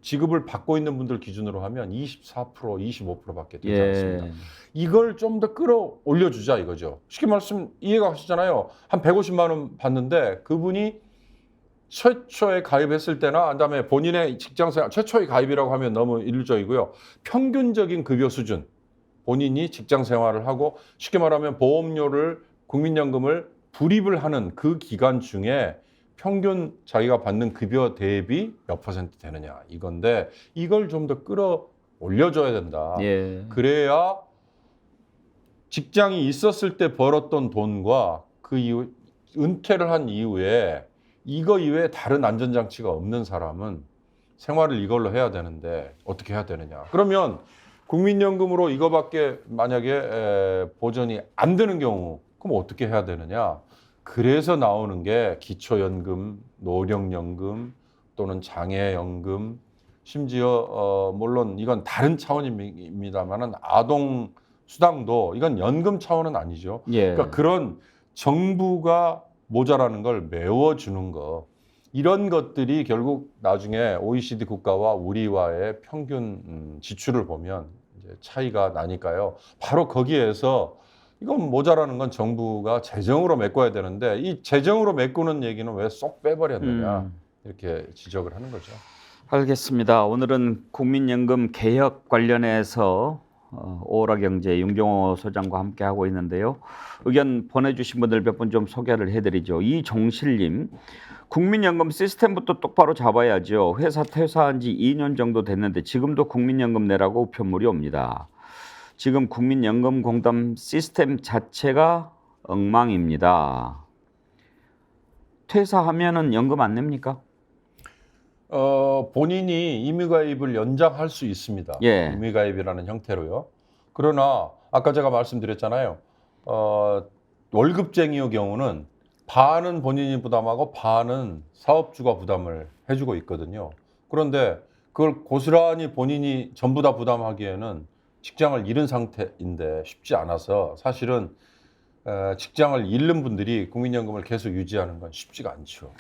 지급을 받고 있는 분들 기준으로 하면 24%, 25%밖에 되지 않습니다. 이걸 좀 더 끌어올려주자 이거죠. 쉽게 말씀 이해가 가시잖아요. 한 150만 원 받는데 그분이 최초에 가입했을 때나 그다음에 본인의 직장생활 최초의 가입이라고 하면 너무 일률적이고요. 평균적인 급여 수준 본인이 직장생활을 하고 쉽게 말하면 보험료를 국민연금을 불입을 하는 그 기간 중에 평균 자기가 받는 급여 대비 몇 퍼센트 되느냐 이건데 이걸 좀 더 끌어올려줘야 된다.
예.
그래야 직장이 있었을 때 벌었던 돈과 그 이후 은퇴를 한 이후에 이거 이외에 다른 안전장치가 없는 사람은 생활을 이걸로 해야 되는데 어떻게 해야 되느냐. 그러면 국민연금으로 이거밖에 만약에 보전이 안 되는 경우 그럼 어떻게 해야 되느냐. 그래서 나오는 게 기초연금, 노령연금 또는 장애연금 심지어 물론 이건 다른 차원입니다만은 아동 수당도 이건 연금 차원은 아니죠.
예.
그러니까 그런 정부가 모자라는 걸 메워주는 거 이런 것들이 결국 나중에 OECD 국가와 우리와의 평균 지출을 보면 이제 차이가 나니까요. 바로 거기에서 이건 모자라는 건 정부가 재정으로 메꿔야 되는데 이 재정으로 메꾸는 얘기는 왜 쏙 빼버렸느냐 이렇게 지적을 하는 거죠.
알겠습니다. 오늘은 국민연금 개혁 관련해서 오라경제 윤경호 소장과 함께 하고 있는데요. 의견 보내주신 분들 몇 분 좀 소개를 해드리죠. 이종실님, 국민연금 시스템부터 똑바로 잡아야죠. 회사 퇴사한 지 2년 정도 됐는데 지금도 국민연금 내라고 우편물이 옵니다. 지금 국민연금공단 시스템 자체가 엉망입니다. 퇴사하면은 연금 안 냅니까?
본인이 임의가입을 연장할 수 있습니다.
예.
임의가입이라는 형태로요. 그러나 아까 제가 말씀드렸잖아요. 월급쟁이의 경우는 반은 본인이 부담하고 반은 사업주가 부담을 해주고 있거든요. 그런데 그걸 고스란히 본인이 전부 다 부담하기에는 직장을 잃은 상태인데 쉽지 않아서 사실은 직장을 잃는 분들이 국민연금을 계속 유지하는 건 쉽지가 않죠.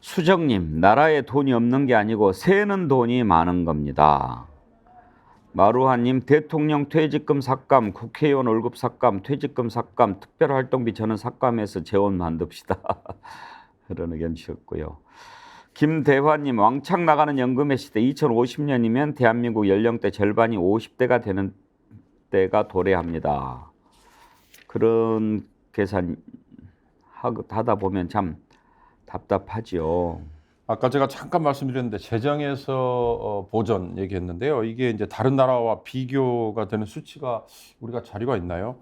수정님, 나라에 돈이 없는 게 아니고 새는 돈이 많은 겁니다. 마루하님, 대통령 퇴직금 삭감, 국회의원 월급 삭감, 퇴직금 삭감, 특별활동비 저는 삭감해서 재원 만듭시다. 그런 의견 주셨고요. 김대화님, 왕창 나가는 연금의 시대 2050년이면 대한민국 연령대 절반이 50대가 되는 때가 도래합니다. 그런 계산 하다 보면 참 답답하지요.
아까 제가 잠깐 말씀드렸는데 재정에서 보전 얘기했는데요. 이게 이제 다른 나라와 비교가 되는 수치가 우리가 자료가 있나요?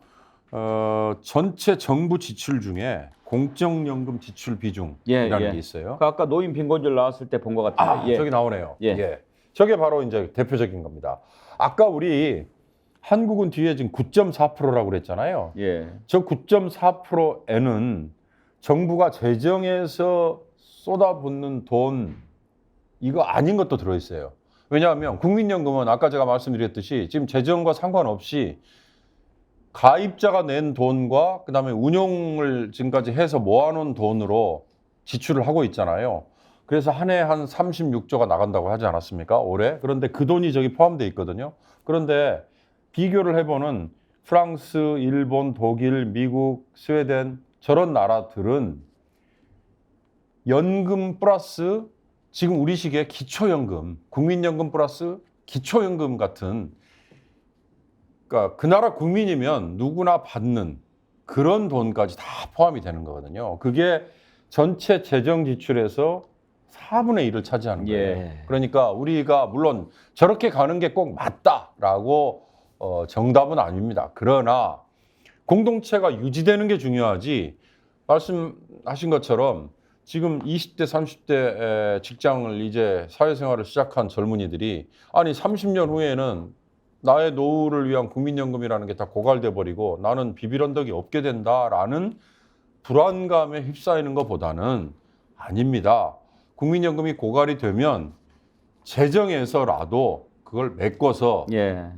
전체 정부 지출 중에 공적연금 지출 비중이라는 게 있어요.
그 아까 노인 빈곤율 나왔을 때 본 것 같은데.
저기 나오네요.
예.
저게 바로 이제 대표적인 겁니다. 아까 우리 한국은 뒤에 지금 9.4%라고 그랬잖아요.
예.
저 9.4%에는 정부가 재정에서 쏟아붓는 돈 이거 아닌 것도 들어있어요. 왜냐하면 국민연금은 아까 제가 말씀드렸듯이 지금 재정과 상관없이 가입자가 낸 돈과 그다음에 운용을 지금까지 해서 모아놓은 돈으로 지출을 하고 있잖아요. 그래서 한 해 한 36조가 나간다고 하지 않았습니까? 올해. 그런데 그 돈이 저기 포함되어 있거든요. 그런데 비교를 해보는 프랑스, 일본, 독일, 미국, 스웨덴 저런 나라들은 연금 플러스 지금 우리 식의 기초연금, 국민연금 플러스 기초연금 같은 그러니까 그 나라 국민이면 누구나 받는 그런 돈까지 다 포함이 되는 거거든요. 그게 전체 재정 지출에서 4분의 1을 차지하는 거예요.
예.
그러니까 우리가 물론 저렇게 가는 게 꼭 맞다라고 정답은 아닙니다. 그러나 공동체가 유지되는 게 중요하지 말씀하신 것처럼 지금 20대, 30대 직장을 이제 사회생활을 시작한 젊은이들이 아니 30년 후에는 나의 노후를 위한 국민연금이라는 게 다 고갈돼 버리고 나는 비빌 언덕이 없게 된다라는 불안감에 휩싸이는 것보다는 아닙니다. 국민연금이 고갈이 되면 재정에서라도 그걸 메꿔서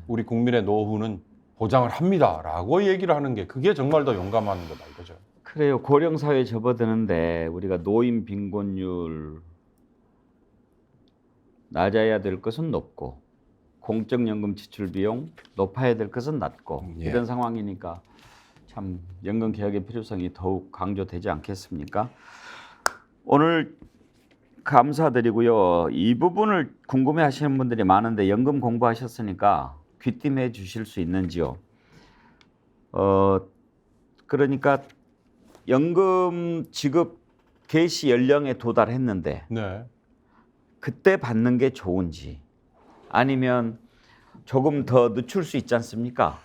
우리 국민의 노후는 보장을 합니다라고 얘기를 하는 게 그게 정말 더 용감한 거다 이거죠.
그래요. 고령사회에 접어드는데 우리가 노인 빈곤율 낮아야 될 것은 높고 공적연금 지출 비용 높아야 될 것은 낮고 이런 상황이니까 참 연금 개혁의 필요성이 더욱 강조되지 않겠습니까? 오늘 감사드리고요. 이 부분을 궁금해하시는 분들이 많은데 연금 공부하셨으니까 귀띔해 주실 수 있는지요? 그러니까 연금 지급 개시 연령에 도달했는데
네.
그때 받는 게 좋은지 아니면 조금 더 늦출 수 있지 않습니까?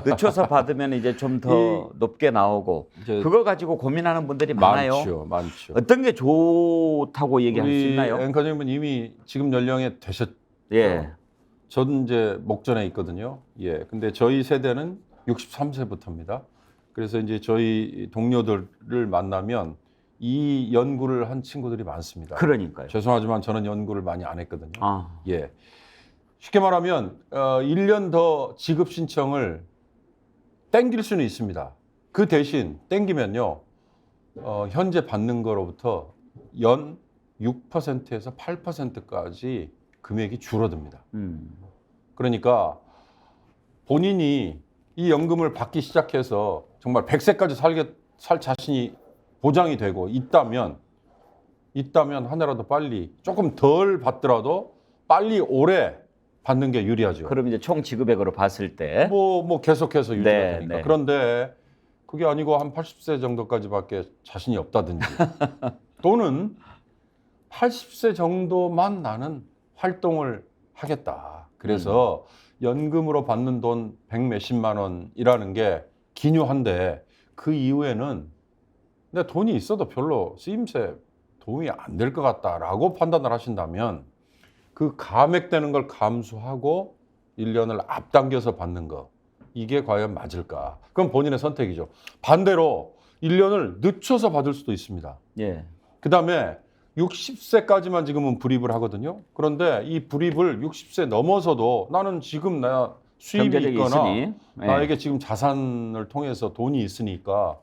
늦춰서 받으면 이제 좀 더 높게 나오고 그거 가지고 고민하는 분들이 많아요.
많죠.
어떤 게 좋다고 얘기할 수 있나요?
앵커님은 이미 지금 연령에 되셨죠.
예.
저는 이제 목전에 있거든요. 예. 근데 저희 세대는 63세부터입니다. 그래서 이제 저희 동료들을 만나면 이 연구를 한 친구들이 많습니다.
그러니까요.
죄송하지만 저는 연구를 많이 안 했거든요.
아.
예. 쉽게 말하면 1년 더 지급 신청을 땡길 수는 있습니다. 그 대신 땡기면요. 현재 받는 거로부터 연 6%에서 8%까지 금액이 줄어듭니다. 그러니까 본인이 이 연금을 받기 시작해서 정말 100세까지 살 자신이 보장이 되고 있다면 하나라도 빨리 조금 덜 받더라도 빨리 오래 받는 게 유리하죠.
그럼 이제 총 지급액으로 봤을 때
뭐 계속해서 유지가
네,
되니까.
네.
그런데 그게 아니고 한 80세 정도까지밖에 자신이 없다든지 또는 80세 정도만 나는 활동을 하겠다. 그래서 연금으로 받는 돈 100몇십만 원이라는 게 기묘한데 그 이후에는 내 돈이 있어도 별로 쓰임새 도움이 안 될 것 같다라고 판단을 하신다면 그 감액되는 걸 감수하고 1년을 앞당겨서 받는 거 이게 과연 맞을까? 그건 본인의 선택이죠. 반대로 1년을 늦춰서 받을 수도 있습니다.
예.
그다음에 60세까지만 지금은 불입을 하거든요. 그런데 이 불입을 60세 넘어서도 나는 지금 나 수입이
경제력이
있거나
있으니. 예.
나에게 지금 자산을 통해서 돈이 있으니까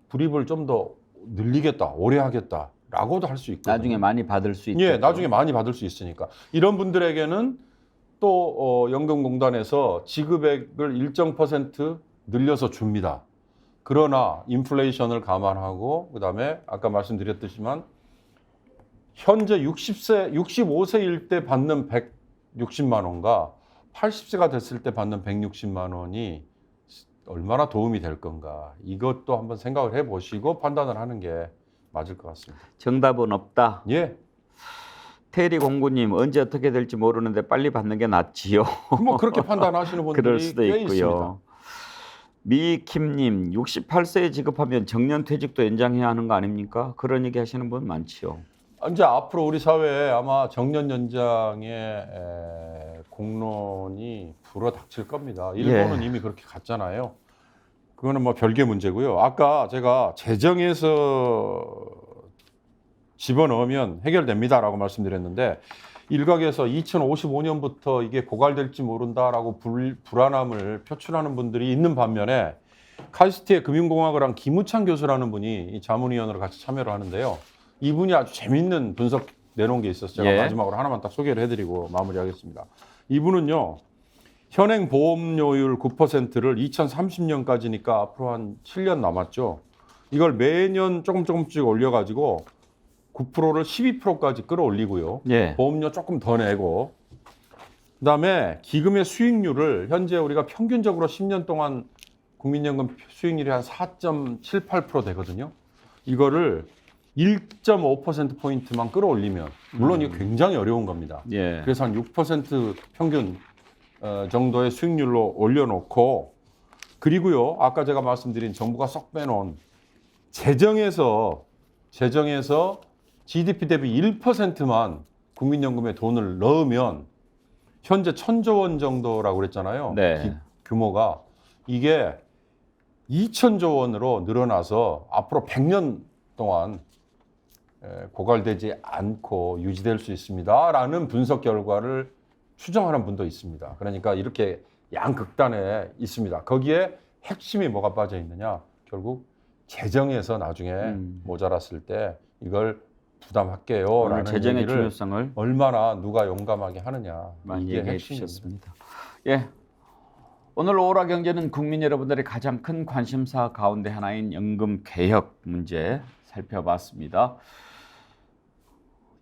불입을 좀 더 늘리겠다, 오래 하겠다라고도 할 수 있거든요.
나중에 많이 받을 수 있다.
예, 나중에 많이 받을 수 있으니까. 이런 분들에게는 또 연금공단에서 지급액을 일정 % 늘려서 줍니다. 그러나 인플레이션을 감안하고 그다음에 아까 말씀드렸듯이만 현재 65세일 때 받는 160만 원과 80세가 됐을 때 받는 160만 원이 얼마나 도움이 될 건가. 이것도 한번 생각을 해보시고 판단을 하는 게 맞을 것 같습니다.
정답은 없다.
예.
테리 공구님 언제 어떻게 될지 모르는데 빨리 받는 게 낫지요.
뭐 그렇게 판단하시는 분들이
그럴 수도
꽤
있고요.
있습니다.
미킴님 68세에 지급하면 정년퇴직도 연장해야 하는 거 아닙니까? 그런 얘기 하시는 분 많지요.
이제 앞으로 우리 사회에 아마 정년 연장의 공론이 불어닥칠 겁니다. 일본은 이미 그렇게 갔잖아요. 그거는 뭐 별개 문제고요. 아까 제가 재정에서 집어넣으면 해결됩니다라고 말씀드렸는데 일각에서 2055년부터 이게 고갈될지 모른다라고 불안함을 표출하는 분들이 있는 반면에 카이스트의 금융공학을 한 김우창 교수라는 분이 이 자문위원으로 같이 참여를 하는데요. 이분이 아주 재밌는 분석 내놓은 게 있어서 제가 마지막으로 하나만 딱 소개를 해드리고 마무리하겠습니다. 이분은요. 현행 보험료율 9%를 2030년까지니까 앞으로 한 7년 남았죠. 이걸 매년 조금씩 올려가지고 9%를 12%까지 끌어올리고요. 보험료 조금 더 내고 그다음에 기금의 수익률을 현재 우리가 평균적으로 10년 동안 국민연금 수익률이 한 4.78% 되거든요. 이거를 1.5%포인트만 끌어올리면 물론 이거 굉장히 어려운 겁니다. 그래서 한 6% 평균 정도의 수익률로 올려놓고 그리고요. 아까 제가 말씀드린 정부가 쏙 빼놓은 재정에서 GDP 대비 1%만 국민연금에 돈을 넣으면 현재 1,000조 원 정도라고 그랬잖아요. 규모가. 이게 2,000조 원으로 늘어나서 앞으로 100년 동안 고갈되지 않고 유지될 수 있습니다라는 분석 결과를 추정하는 분도 있습니다. 그러니까 이렇게 양극단에 있습니다. 거기에 핵심이 뭐가 빠져 있느냐? 결국 재정에서 나중에 모자랐을 때 이걸 부담할게요라는
재정의
얘기를
중요성을
얼마나 누가 용감하게 하느냐
많이
이게
얘기해
핵심입니다.
주셨습니다. 예. 오늘 오라 경제는 국민 여러분들의 가장 큰 관심사 가운데 하나인 연금 개혁 문제 살펴봤습니다.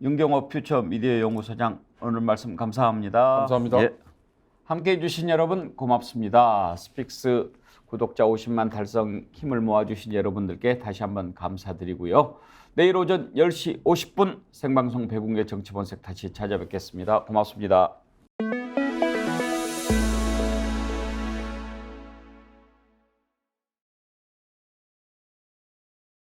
윤경호 퓨처 미디어 연구소장 오늘 말씀 감사합니다.
감사합니다.
함께해 주신 여러분 고맙습니다. 스픽스 구독자 50만 달성 힘을 모아주신 여러분들께 다시 한번 감사드리고요. 내일 오전 10시 50분 생방송 백운계 정치본색 다시 찾아뵙겠습니다. 고맙습니다.